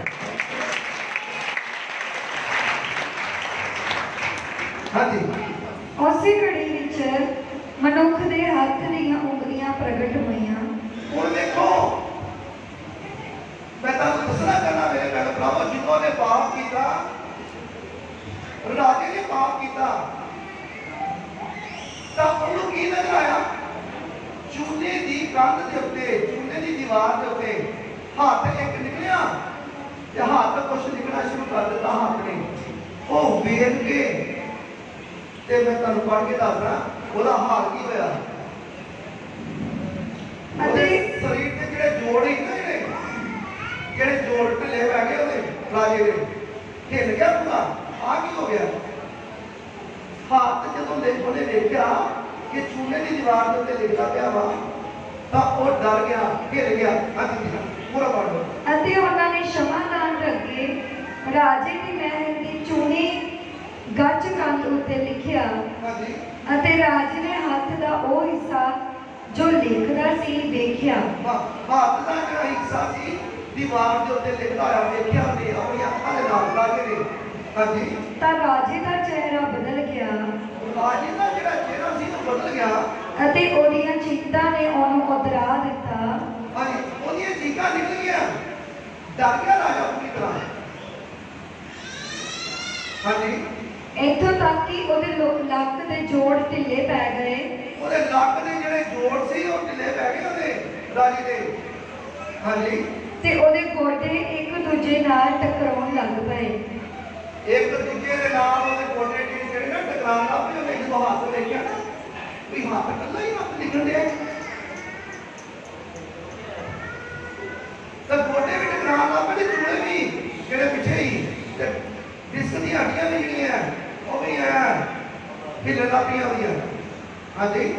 ਹਾਂਜੀ। ਉਸੇ ਘੜੀ ਵਿੱਚ ਮਨੁੱਖ ਦੇ ਹੱਥ ਦੀਆਂ ਉਂਗਲੀਆਂ ਪ੍ਰਗਟ ਹੋਈਆਂ। ਹੁਣ ਦੇਖੋ ਮੈਂ ਤੁਹਾਨੂੰ ਦੱਸਣਾ ਚਾਹੁੰਦਾ ਮੇਰੇ ਭੈਣ ਭਰਾਵੋ, ਜਿਨ੍ਹਾਂ ਨੇ ਪਾਪ ਕੀਤਾ, ਰਾਜੇ ਨੇ ਪਾਪ ਕੀਤਾ ਤਾਂ ਉਹਨੂੰ ਕੀ ਨਜ਼ਰ ਆਇਆ? ਚੂਨੇ ਦੀ ਕੰਧ ਦੇ ਉੱਤੇ, ਚੂਨੇ ਦੀ ਦੀਵਾਰ ਦੇ ਉੱਤੇ ਹੱਥ ਇੱਕ ਨਿਕਲਿਆ ਤੇ ਹੱਥ ਕੁਛ ਨਿਕਲਣਾ ਸ਼ੁਰੂ ਕਰ ਦਿੱਤਾ ਹੱਥ ਨੇ। ਉਹ ਵੇਖ ਕੇ ਤੇ ਮੈਂ ਤੁਹਾਨੂੰ ਪੜ੍ਹ ਕੇ ਦੱਸਦਾ ਉਹਦਾ ਹਾਲ ਕੀ ਹੋਇਆ। ਅਤੇ ਸਰੀਰ ਦੇ ਜਿਹੜੇ ਜੋੜ ਹੀ ਨਾ, ਜਿਹੜੇ ਜੋੜ ਢਿੱਲੇ ਪੈ ਗਏ ਉਹਦੇ ਰਾਜੇ ਦੇ, ਹਿੱਲ ਗਿਆ ਪੂਰਾ। ਆ ਕੀ ਹੋ ਗਿਆ? ਹੱਥ ਜਦੋਂ ਉਹਨੇ ਦੇਖਿਆ ਕਿ ਚੂਨੇ ਦੀ ਦੀਵਾਰ ਦੇ ਉੱਤੇ ਲਿਖਦਾ ਪਿਆ ਵਾ ਤਾਂ ਉਹ ਡਰ ਗਿਆ, ਹਿੱਲ ਗਿਆ। ਹਾਂਜੀ ਪੂਰਾ ਪੜ੍ਹ ਲਓ। ਅਤੇ ਉਹਨਾਂ ਨੇ ਸ਼ਮਾਦਾਨ ਰੱਖੇ ਰਾਜੇ ਦੀ ਮਹਿਲ ਦੀ ਚੂਨੇ ਗੱਜ ਕੰਧ ਉੱਤੇ ਲਿਖਿਆ। ਹਾਂਜੀ। ਅਤੇ ਰਾਜੇ ਨੇ ਹੱਥ ਦਾ ਉਹ ਹਿੱਸਾ ਜੋ ਲਿਖਦਾ ਸੀ ਵੇਖਿਆ। ਹੱਥ ਦਾ ਜਿਹੜਾ ਹਿੱਸਾ ਸੀ ਦੀਵਾਰ ਦੇ ਉੱਤੇ ਲਿਖਦਾ ਹੋਇਆ ਵੇਖਿਆ ਨੇ ਆਪਣੀਆਂ ਅੱਖਾਂ ਦੇ ਨਾਲ ਲਾ ਕੇ। ਹਾਂਜੀ। ਤਾਂ ਰਾਜੇ ਦਾ ਚਿਹਰਾ ਬਦਲ ਗਿਆ। ਰਾਜੇ ਦਾ ਜਿਹੜਾ ਚਿਹਰਾ ਸੀ ਉਹ ਬਦਲ ਗਿਆ ਅਤੇ ਉਹਦੀਆਂ ਚੀਕਾਂ ਨੇ ਉਹਨੂੰ ਉਤਰਾ ਦਿੱਤਾ। ਹਾਂਜੀ, ਉਹਦੀਆਂ ਚੀਕਾਂ ਨਿਕਲ ਗਈਆਂ, ਡਰ ਗਿਆ ਰਾਜਾ ਪੂਰੀ ਤਰ੍ਹਾਂ। ਹਾਂਜੀ। ਇੱਥੋਂ ਤੱਕ ਕਿ ਉਹਦੇ ਲੱਕ ਦੇ ਜੋੜ ਢਿੱਲੇ ਪੈ ਗਏ। ਉਹਦੇ ਲੱਕ ਦੇ ਜਿਹੜੇ ਜੋੜ ਸੀ ਉਹ ਢਿੱਲੇ ਪੈ ਗਏ ਉਹਦੇ ਰਾਜੇ ਦੇ। ਹਾਂਜੀ। ਤੇ ਉਹਦੇ ਗੋਡੇ ਇੱਕ ਦੂਜੇ ਨਾਲ ਟਕਰਾਉਣ ਲੱਗ ਪਏ। ਇੱਕ ਦੂਜੇ ਦੇ ਨਾਲ ਉਹਦੇ ਗੋਡੇ ਜਿਹੜੇ ਨਾ ਟਕਰਾਉਣ ਲੱਗ ਪਏ। ਉਹਨੇ ਜਦੋਂ ਹੱਥ ਦੇਖਿਆ ਨਾ ਵੀ ਹੱਥ ਇਕੱਲਾ ਹੀ ਹੱਥ ਲਿਖਣ ਡਿਆ ਤਾਂ ਗੋਡੇ ਵੀ ਟਕਰਾਉਣ ਲੱਗ ਪਏ ਤੇ ਚੂਲੇ ਵੀ ਜਿਹੜੇ ਪਿੱਛੇ ਹੀ ਤੇ ਡਿਸਕ ਦੀਆਂ ਹੱਡੀਆਂ ਵੀ ਜਿਹੜੀਆਂ ਉਹ ਵੀ ਹਿੱਲਣ ਲੱਗ ਪਈਆਂ ਉਹਦੀਆਂ। ਹਾਂਜੀ।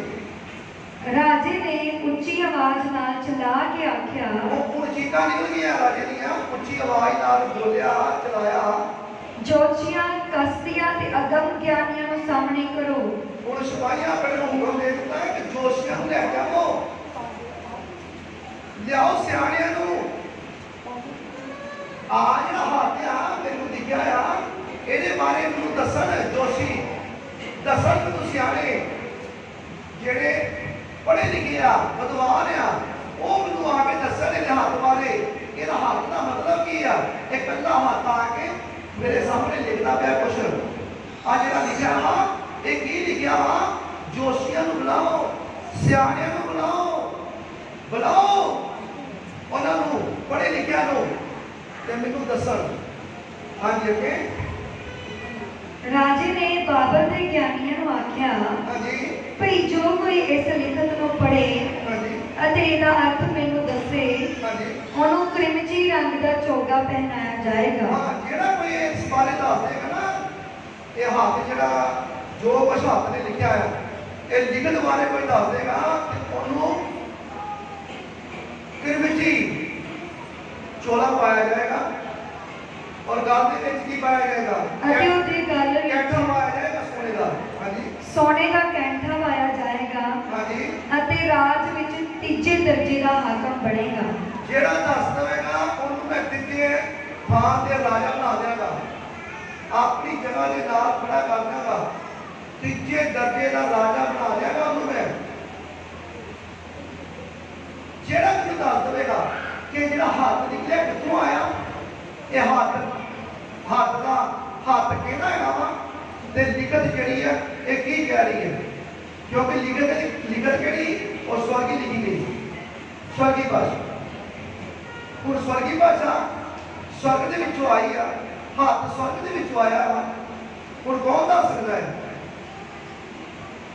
ਰਾਜੇ ਨੇ ਉੱਚੀ ਆਵਾਜ਼ ਨਾਲ ਚਲਾ ਕੇ ਆਖਿਆ। ਉਹ ਚੀਕਾਂ ਨਿਕਲ ਗਈਆਂ ਰਾਜੇ ਦੀਆਂ, ਉੱਚੀ ਆਵਾਜ਼ ਨਾਲ ਬੋਲਿਆ, ਚਲਾਇਆ, ਜੋਤਸ਼ੀਆਂ, ਕਸਤੀਆਂ ਤੇ ਅਗਮ ਗਿਆਨੀਆਂ ਨੂੰ ਸਾਹਮਣੇ ਕਰੋ। ਹੁਣ ਸਿਪਾਹੀਆਂ ਆਪਣੇ ਨੂੰ ਹੁਕਮ ਦੇ ਦਿੱਤਾ ਕਿ ਜੋਤਸ਼ੀਆਂ ਨੂੰ ਲੈ ਕੇ ਆਓ, ਲਿਆਓ ਸਿਆਣਿਆਂ ਨੂੰ। ਆ ਜਿਹੜਾ ਹੱਥ ਆ ਮੈਨੂੰ ਦਿਖਿਆ ਆ, ਇਹਦੇ ਬਾਰੇ ਮੈਨੂੰ ਦੱਸਣ ਜੋਸ਼ੀ, ਦੱਸਣ ਮੈਨੂੰ ਸਿਆਣੇ ਜਿਹੜੇ ਪੜ੍ਹੇ ਲਿਖੇ ਆ, ਵਿਦਵਾਨ ਆ, ਉਹ ਮੈਨੂੰ ਆ ਕੇ ਦੱਸਣ ਇਹਦੇ ਹੱਥ ਬਾਰੇ। ਇਹਦਾ ਹੱਥ ਦਾ ਮਤਲਬ ਕੀ ਆ? ਇਹ ਇਕੱਲਾ ਹੱਥ ਆ ਕੇ ਮੇਰੇ ਸਾਹਮਣੇ ਲਿਖਦਾ ਪਿਆ ਕੁਛ। ਆ ਜਿਹੜਾ ਲਿਖਿਆ ਵਾ ਇਹ ਕੀ ਲਿਖਿਆ ਵਾ? ਜੋਸ਼ੀਆਂ ਨੂੰ ਬੁਲਾਓ, ਸਿਆਣਿਆਂ ਨੂੰ ਬੁਲਾਓ, ਬੁਲਾਓ ਉਹਨਾਂ ਨੂੰ, ਪੜ੍ਹੇ ਲਿਖਿਆ ਨੂੰ, ਤੇ ਮੈਨੂੰ ਦੱਸਣ। ਹਾਂਜੀ ਅੱਗੇ राजे ने बाबर के ज्ञानियों ਨੂੰ ਆਖਿਆ ਹਾਂਜੀ ਭਈ ਜੋ ਕੋਈ ਇਸ ਲਿਖਤ ਨੂੰ ਪੜ੍ਹੇ ਹਾਂਜੀ ਅਤੇ ਇਹਦਾ ਅਰਥ ਮੈਨੂੰ ਦੱਸੇ ਹਾਂਜੀ ਉਹਨੂੰ ਕ੍ਰਿਮਚੀ ਰੰਗ ਦਾ ਚੋਗਾ ਪਹਿਨਾਇਆ ਜਾਏਗਾ। ਹਾਂ ਜਿਹੜਾ ਕੋਈ ਇਸ ਬਾਰੇ ਦੱਸ ਦੇਗਾ ਨਾ ਇਹ ਹੱਥ ਜਿਹੜਾ ਜੋ ਕੁਛ ਹੱਥ ਨੇ ਲਿਖਿਆ ਆ ਇਹ ਲਿਖਤ ਬਾਰੇ ਕੋਈ ਦੱਸ ਦੇਗਾ ਤੇ ਉਹਨੂੰ ਕ੍ਰਿਮਚੀ ਚੋਲਾ ਪਾਇਆ ਜਾਏਗਾ और गाल ਦੇ ਵਿੱਚ ਕੀ ਪਾਇਆ ਜਾਏਗਾ ਅਤੇ ਉਹਦੀ ਗੱਲ ਵਿੱਚ ਕੈਂਠਾ ਪਾਇਆ ਜਾਏਗਾ ਸੋਨੇ ਦਾ ਹਾਂਜੀ ਸੋਨੇ ਦਾ ਕੈਂਠਾ ਪਾਇਆ ਜਾਏਗਾ ਹਾਂਜੀ ਅਤੇ ਰਾਜ ਵਿੱਚ ਤੀਜੇ ਦਰਜੇ ਦਾ ਹਾਕਮ ਬਣੇਗਾ। ਜਿਹੜਾ ਦੱਸ ਦੇਵੇਗਾ ਉਹਨੂੰ ਮੈਂ ਤੀਜੇ ਥਾਂ ਤੇ ਰਾਜਾ ਬਣਾ ਦਿਆਂਗਾ ਆਪਣੀ ਜਗ੍ਹਾ ਦੇ ਨਾਲ ਖੜਾ ਕਰ ਦਿਆਂਗਾ ਤੀਜੇ ਦਰਜੇ ਦਾ ਰਾਜਾ ਬਣਾ ਦਿਆਂਗਾ ਉਹਨੂੰ ਮੈਂ ਜਿਹੜਾ ਮੈਨੂੰ ਦੱਸ ਦੇਵੇਗਾ ਕਿ ਜਿਹੜਾ ਹੱਥ ਨਿਕਲਿਆ ਕਿੱਥੋਂ ਆਇਆ ਇਹ ਹੱਥ ਦਾ ਹੱਥ ਕਿਹਦਾ ਹੈਗਾ ਵਾ ਤੇ ਲਿਖਤ ਜਿਹੜੀ ਹੈ ਇਹ ਕੀ ਕਹਿ ਰਹੀ ਹੈ ਕਿਉਂਕਿ ਲਿਖਤ ਕਿਹੜੀ ਉਹ ਸਵਰਗੀ ਲਿਖੀ ਗਈ ਸਵਰਗੀ ਭਾਸ਼ਾ ਹੁਣ ਸਵਰਗੀ ਭਾਸ਼ਾ ਸਵਰਗ ਦੇ ਵਿੱਚੋਂ ਆਈ ਆ ਹੱਥ ਸਵਰਗ ਦੇ ਵਿੱਚੋਂ ਆਇਆ ਵਾ ਹੁਣ ਕੌਣ ਦੱਸ ਸਕਦਾ ਹੈ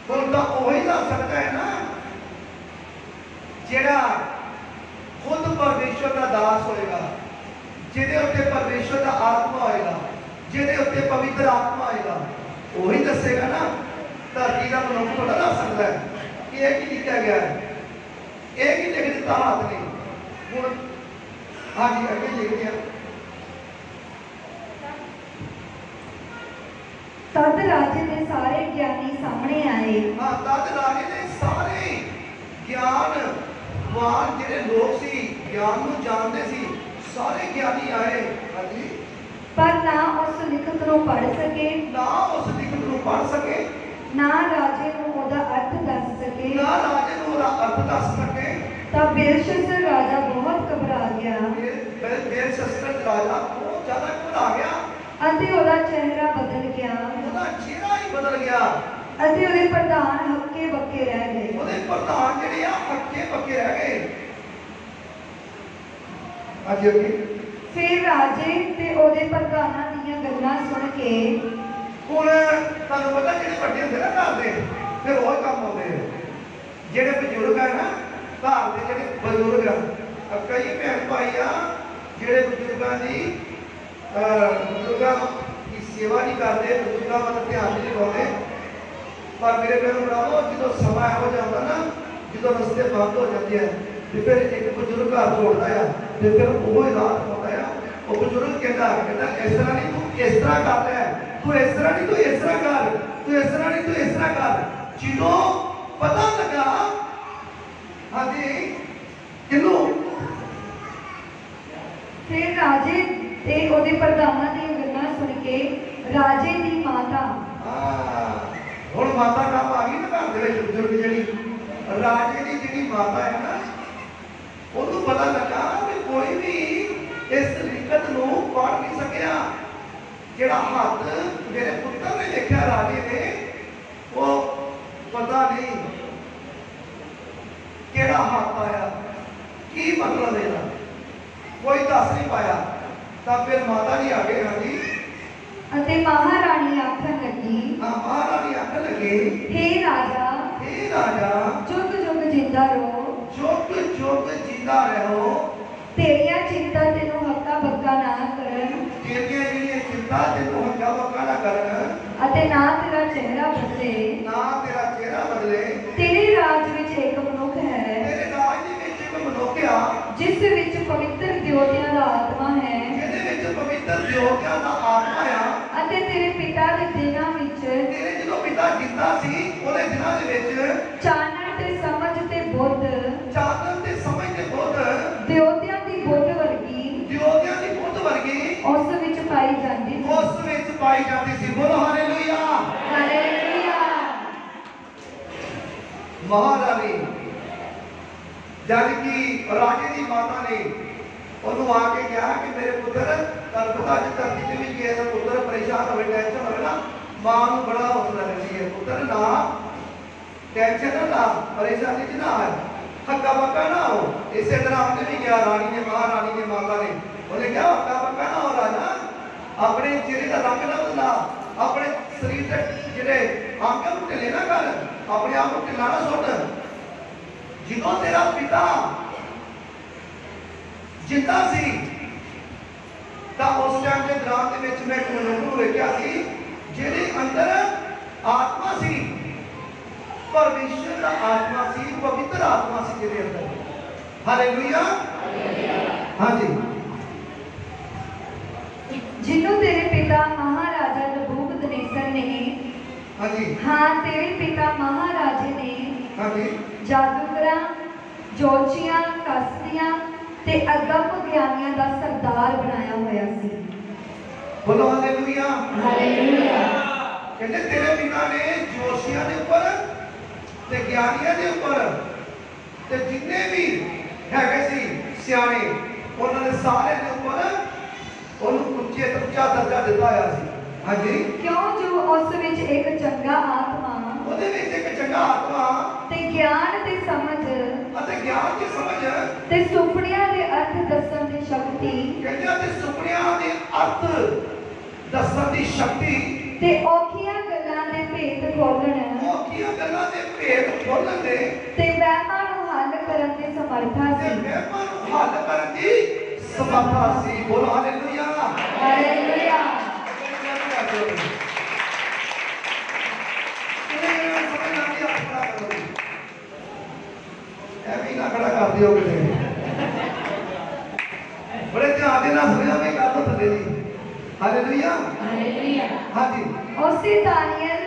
ਹੁਣ ਤਾਂ ਉਹੀ ਦੱਸ ਸਕਦਾ ਹੈ ਨਾ ਜਿਹੜਾ ਖੁਦ ਪਰਮੇਸ਼ਵਰ ਦਾ ਦਾਸ ਹੋਏਗਾ ਜਿਹਦੇ ਉੱਤੇ ਪਰਮੇਸ਼ਵਰ ਦਾ ਆਤਮਾ ਹੋਏਗਾ ਜਿਹਦੇ ਉੱਤੇ ਪਵਿੱਤਰ ਆਤਮਾ ਆਏਗਾ ਉਹੀ ਦੱਸੇਗਾ ਨਾ ਧਰਤੀ ਦਾ ਮਨੁੱਖ ਥੋੜਾ ਦੱਸ ਸਕਦਾ ਹੈ ਕਿ ਇਹ ਕੀ ਲਿਖਿਆ ਗਿਆ ਹੈ ਇਹ ਕੀ ਲਿਖ ਦਿੱਤਾ ਹੱਥ ਨੇ ਹੁਣ ਹਾਂਜੀ ਅੱਗੇ ਲਿਖ ਗਿਆ ਤਦ ਰਾਜੇ ਦੇ ਸਾਰੇ ਗਿਆਨੀ ਸਾਹਮਣੇ ਆਏ ਹਾਂ ਤਦ ਰਾਜੇ ਦੇ ਸਾਰੇ ਗਿਆਨਵਾਨ ਜਿਹੜੇ ਲੋਕ ਸੀ ਗਿਆਨ ਨੂੰ ਜਾਣਦੇ ਸੀ ਸਾਰੇ ਗਿਆਨੀ ਆਏ ਹਾਂਜੀ ਪਰ ਨਾ ਉਸ ਲਿਖਤ ਨੂੰ ਪੜ੍ਹ ਸਕੇ ਨਾ ਉਸ ਲਿਖਤ ਨੂੰ ਪੜ੍ਹ ਸਕੇ ਨਾ ਰਾਜੇ ਨੂੰ ਉਹਦਾ ਅਰਥ ਦੱਸ ਸਕੇ ਨਾ ਰਾਜੇ ਨੂੰ ਉਹਦਾ ਅਰਥ ਦੱਸ ਸਕੇ ਤਾਂ ਬੇਲਸ਼ੱਜ਼ਰ ਰਾਜਾ ਬਹੁਤ ਘਬਰਾ ਗਿਆ ਬੇਲਸ਼ੱਜ਼ਰ ਰਾਜਾ ਬਹੁਤ ਜ਼ਿਆਦਾ ਘਬਰਾ ਗਿਆ ਅਤੇ ਉਹਦਾ ਚਿਹਰਾ ਬਦਲ ਗਿਆ ਉਹਦਾ ਚਿਹਰਾ ਹੀ ਬਦਲ ਗਿਆ ਅਤੇ ਉਹਦੇ ਪ੍ਰਧਾਨ ਹੱਕੇ ਬੱਕੇ ਰਹਿ ਗਏ ਉਹਦੇ ਪ੍ਰਧਾਨ ਜਿਹੜੇ ਆ ਹੱਕੇ ਬੱਕੇ ਰਹਿ ਗਏ ਅੱਜ ਅੱਗੇ ਫਿਰ ਰਾਜੇ ਤੇ ਉਹਦੇ ਪ੍ਰਧਾਨਾਂ ਦੀਆਂ ਗੱਲਾਂ ਸੁਣ ਕੇ ਹੁਣ ਤੁਹਾਨੂੰ ਪਤਾ ਜਿਹੜੇ ਵੱਡੇ ਹੁੰਦੇ ਨਾ ਘਰ ਦੇ ਫਿਰ ਉਹ ਕੰਮ ਆਉਂਦੇ ਆ ਜਿਹੜੇ ਬਜ਼ੁਰਗ ਆ ਨਾ ਘਰ ਦੇ ਜਿਹੜੇ ਬਜ਼ੁਰਗ ਆ ਕਈ ਭੈਣ ਭਾਈ ਆ ਜਿਹੜੇ ਬਜ਼ੁਰਗਾਂ ਦੀ ਸੇਵਾ ਨਹੀਂ ਕਰਦੇ ਬਜ਼ੁਰਗਾਂ ਵੱਲ ਧਿਆਨ ਨਹੀਂ ਦਿੰਦੇ ਪਰ ਮੇਰੇ ਭੈਣ ਭਰਾਵੋ ਜਦੋਂ ਸਮਾਂ ਇਹੋ ਜਿਹਾ ਹੁੰਦਾ ਨਾ ਜਦੋਂ ਰਸਤੇ ਬੰਦ ਹੋ ਜਾਂਦੇ ਆ ਤੇ ਫਿਰ ਇੱਕ ਬਜ਼ੁਰਗ ਘਰ ਜੋੜਦਾ ਆ ਤੇ ਫਿਰ ਉਹ ਹੀ ਰਾਹ ਪਾਉਂਦਾ ਆ ਉਹ ਬਜ਼ੁਰਗ ਕਹਿੰਦਾ ਇਸ ਤਰ੍ਹਾਂ ਨਹੀਂ ਤੂੰ ਇਸ ਤਰ੍ਹਾਂ ਕਰ ਲੈ ਤੂੰ ਇਸ ਤਰ੍ਹਾਂ ਨਹੀਂ ਤੂੰ ਇਸ ਤਰ੍ਹਾਂ ਕਰ ਤੂੰ ਇਸ ਤਰ੍ਹਾਂ ਨਹੀਂ ਤੂੰ ਇਸ ਤਰ੍ਹਾਂ ਕਰ ਜਦੋਂ ਪਤਾ ਲੱਗਾ ਹਾਂਜੀ ਕਿਹਨੂੰ ਫਿਰ ਰਾਜੇ ਤੇ ਉਹਦੇ ਪ੍ਰਧਾਨਾਂ ਦੀਆਂ ਗੱਲਾਂ ਸੁਣ ਕੇ ਰਾਜੇ ਦੀ ਮਾਤਾ ਹੁਣ ਮਾਤਾ ਕੰਮ ਆ ਗਈ ਨਾ ਘਰ ਦੇ ਵਿੱਚ ਬਜ਼ੁਰਗ ਜਿਹੜੀ ਰਾਜੇ ਦੀ ਜਿਹੜੀ ਮਾਤਾ ਹੈ ਨਾ ਉਹਨੂੰ ਪਤਾ ਲੱਗਾ ਕਿ ਕੋਈ ਵੀ ਇਸ ਲਿਖਤ ਨੂੰ ਪੜ੍ਹ ਨਹੀਂ ਸਕਿਆ ਜਿਹੜਾ ਹੱਥ ਮੇਰੇ ਪੁੱਤਰ ਨੇ ਲਿਖਿਆ ਰਾਜੇ ਨੇ ਉਹ ਪਤਾ ਨਹੀਂ ਕਿਹੜਾ ਹੱਥ ਆਇਆ ਕੀ ਮਤਲਬ ਇਹਦਾ ਕੋਈ ਦੱਸ ਨਹੀਂ ਪਾਇਆ ਤਾਂ ਫਿਰ ਮਾਤਾ ਜੀ ਆ ਗਏ ਹਾਂਜੀ ਅਤੇ ਮਹਾਰਾਣੀ ਆਖਣ ਲੱਗੀ ਮਹਾਰਾਣੀ ਆਖਣ ਲੱਗੀ ਹੇ ਰਾਜਾ ਜੁਗ ਜੁਗ ਜਿੰਦਾ ਰਹੋ ਜੁਗ ਜਿੰਦਾ ਰਹੋ ਤੇਰੀਆਂ ਚਿੰਤਾ ਤੈਨੂੰ ਹੱਕਾ ਬੱਕਾ ਨਾ ਕਰਨ ਤੇਰੀਆਂ ਜਿਹੜੀਆਂ ਚਿੰਤਾ ਤੈਨੂੰ ਹੱਕਾ ਬੱਕਾ ਨਾ ਕਰਨ ਅਤੇ ਨਾ ਤੇਰਾ ਚਿਹਰਾ ਬਦਲੇ ਤੇਰੇ ਰਾਜ ਵਿੱਚ ਇੱਕ ਮਨੁੱਖ ਹੈ ਤੇਰੇ ਰਾਜ ਦੇ ਵਿੱਚ ਇੱਕ ਮਨੁੱਖ ਆ ਜਿਸ ਵਿੱਚ ਪਵਿੱਤਰ ਦਿਓਤਿਆਂ ਦਾ ਆਤਮਾ ਹੈ ਜਿਹਦੇ ਵਿੱਚ ਪਵਿੱਤਰ ਦਿਓਤਿਆਂ ਦਾ ਆਤਮਾ ਆ ਅਤੇ ਤੇਰੇ ਪਿਤਾ ਦੇ ਦਿਨਾਂ ਵਿੱਚ ਤੇਰੇ ਜਦੋਂ ਪਿਤਾ ਜਿੰਦਾ ਸੀ ਉਹਦੇ ਦਿਨਾਂ ਦੇ ਵਿੱਚ ਚਾਨਣ ਤੇ ਸਮਝ ਤੇ ਬੁੱਧ ਦਿਓਤਿਆਂ ਦੀ ਬੁੱਧ ਵਰਗੀ ਉਸ ਵਿੱਚ ਪਾਈ ਜਾਂਦੀ ਸੀ ਬੋਲੋ ਹਾਲੇਲੂਇਆ ਹਾਲੇਲੂਇਆ ਮਹਾਰਾਣੀ ਜਦ ਕਿ ਰਾਜੇ ਦੀ ਮਾਤਾ ਨੇ ਉਹਨੂੰ ਆ ਕੇ ਕਿਹਾ ਕਿ ਮੇਰੇ ਪੁੱਤਰ ਪਤਾ ਅੱਜ ਧਰਤੀ ਤੇ ਵੀ ਗਿਆ ਤਾਂ ਪੁੱਤਰ ਪਰੇਸ਼ਾਨ ਹੋਵੇ ਟੈਨਸ਼ਨ ਹੋਵੇ ਨਾ ਮਾਂ ਨੂੰ ਬੜਾ ਹੌਸਲਾ ਦਿੰਦੀ ਹੈ ਪੁੱਤਰ ਨਾ ਟੈਨਸ਼ਨ ਨਾ ਲਾ ਪਰੇਸ਼ਾਨੀ ਚ ਨਾ ਆਏ ਹੱਕਾ ਬੱਕਾ ਨਾ ਹੋ ਇਸੇ ਤਰ੍ਹਾਂ ਉਹਨੇ ਵੀ ਕਿਹਾ ਰਾਣੀ ਨੇ ਮਹਾਰਾਣੀ ਨੇ ਮਾਤਾ ਨੇ ਉਹਨੇ ਕਿਹਾ ਹੱਕਾ ਬੱਕਾ ਨਾ ਹੋ ਰਾਜਾ ਆਪਣੇ ਚਿਹਰੇ ਦਾ ਰੰਗ ਨਾ ਬਦਲਾ ਆਪਣੇ ਸਰੀਰ ਦੇ ਜਿਹੜੇ ਅੰਗ ਨੂੰ ਢਿੱਲੇ ਨਾ ਕਰ, ਆਪਣੇ ਆਪ ਨੂੰ ਢਿੱਲਾ ਨਾ ਸੁੱਟ। ਜਦੋਂ ਤੇਰਾ ਪਿਤਾ ਜਿੰਦਾ ਸੀ ਤਾਂ ਉਸ ਟਾਈਮ ਦੇ ਦੌਰਾਨ ਦੇ ਵਿੱਚ ਮੈਂ ਇੱਕ ਮਨੁੱਖ ਨੂੰ ਵੇਖਿਆ ਸੀ ਜਿਹਦੇ ਅੰਦਰ ਆਤਮਾ ਸੀ, ਪਰਮੇਸ਼ਰ ਦਾ ਆਤਮਾ ਸੀ, ਪਵਿੱਤਰ ਆਤਮਾ ਸੀ ਜਿਹਦੇ ਅੰਦਰ। ਹਾਲੇਲੂਇਆ। ਹਾਂਜੀ। ਜਿਹਨੂੰ ਤੇਰੇ ਪਿਤਾ ਮਹਾਰਾਜਾ ਨਬੂਕਦਨੇਸਰ ਨੇ, ਹਾਂਜੀ ਹਾਂ ਤੇਰੇ ਪਿਤਾ ਮਹਾਰਾਜੇ ਨੇ, ਹਾਂਜੀ, ਜਾਦੂਗਰਾਂ, ਜੋਤਸ਼ੀਆਂ, ਕਸਤੀਆਂ ਤੇ ਅਗਮ ਗਿਆਨੀਆਂ ਦਾ ਸਰਦਾਰ ਬਣਾਇਆ ਹੋਇਆ ਸੀ। ਬੋਲੋ ਹਾਲੇਲੂਇਆ। ਹਾਲੇਲੂਇਆ। ਕਹਿੰਦੇ ਤੇਰੇ ਪਿਤਾ ਨੇ ਜੋਤਸ਼ੀਆਂ ਦੇ ਉੱਪਰ ਤੇ ਗਿਆਨੀਆਂ ਦੇ ਉੱਪਰ ਤੇ ਜਿੰਨੇ ਵੀ ਹੈਗੇ ਸੀ ਸਿਆਣੇ, ਉਹਨਾਂ ਦੇ ਸਾਰੇ ਦੇ ਉੱਪਰ ਉਹਨੂੰ ਉੱਚਾ ਦਰਜਾ ਦਿੱਤਾ ਹੋਇਆ ਸੀ। ਹਾਂਜੀ। ਕਿਉਂ ਜੋ ਉਸ ਵਿੱਚ ਇੱਕ ਚੰਗਾ ਆਤਮਾ, ਉਹਦੇ ਵਿੱਚ ਇੱਕ ਚੰਗਾ ਆਤਮਾ ਤੇ ਗਿਆਨ ਤੇ ਸਮਝ ਅਤੇ ਗਿਆਨ ਦੀ ਸਮਝ ਤੇ ਸੁਪਨਿਆਂ ਦੇ ਅਰਥ ਦੱਸਣ ਦੀ ਸ਼ਕਤੀ, ਕਹਿੰਦੇ ਅਤੇ ਸੁਪਨਿਆਂ ਦੇ ਅਰਥ ਦੱਸਣ ਦੀ ਸ਼ਕਤੀ ਤੇ ਔਖੀਆਂ ਗੱਲਾਂ ਦੇ ਭੇਦ ਖੋਲਣ, ਔਖੀਆਂ ਗੱਲਾਂ ਦੇ ਭੇਦ ਖੋਲਣ ਦੇ ਤੇ ਵਹਿਮਾਂ ਨੂੰ ਹੱਲ ਕਰਨ ਦੀ ਸਮਰੱਥਾ ਤੇ ਸੀ। ਵਹਿਮਾਂ ਨੂੰ ਹੱਲ ਕਰਨ ਦੀ ਸਮਰੱਥਾ ਸੀ। ਬੋਲੋ ਹਾਲੇਲੂਇਆ। ਹਾਲੇਲੂਇਆ। ਐਵੇਂ ਨਾ ਖੜਾ ਕਰ ਦਿਓ ਕਿਤੇ, ਬੜੇ ਧਿਆਨ ਦੇ ਨਾਲ ਸੁਣਿਆ ਮੈਂ ਗੱਲ ਤੋਂ ਥੱਲੇ ਦੀ। ਹਾਲੇਲੂਇਆ। ਹਾਲੇਲੂਇਆ। ਹਾਂਜੀ। ਉਸੇ ਦਾਨੀਏਲ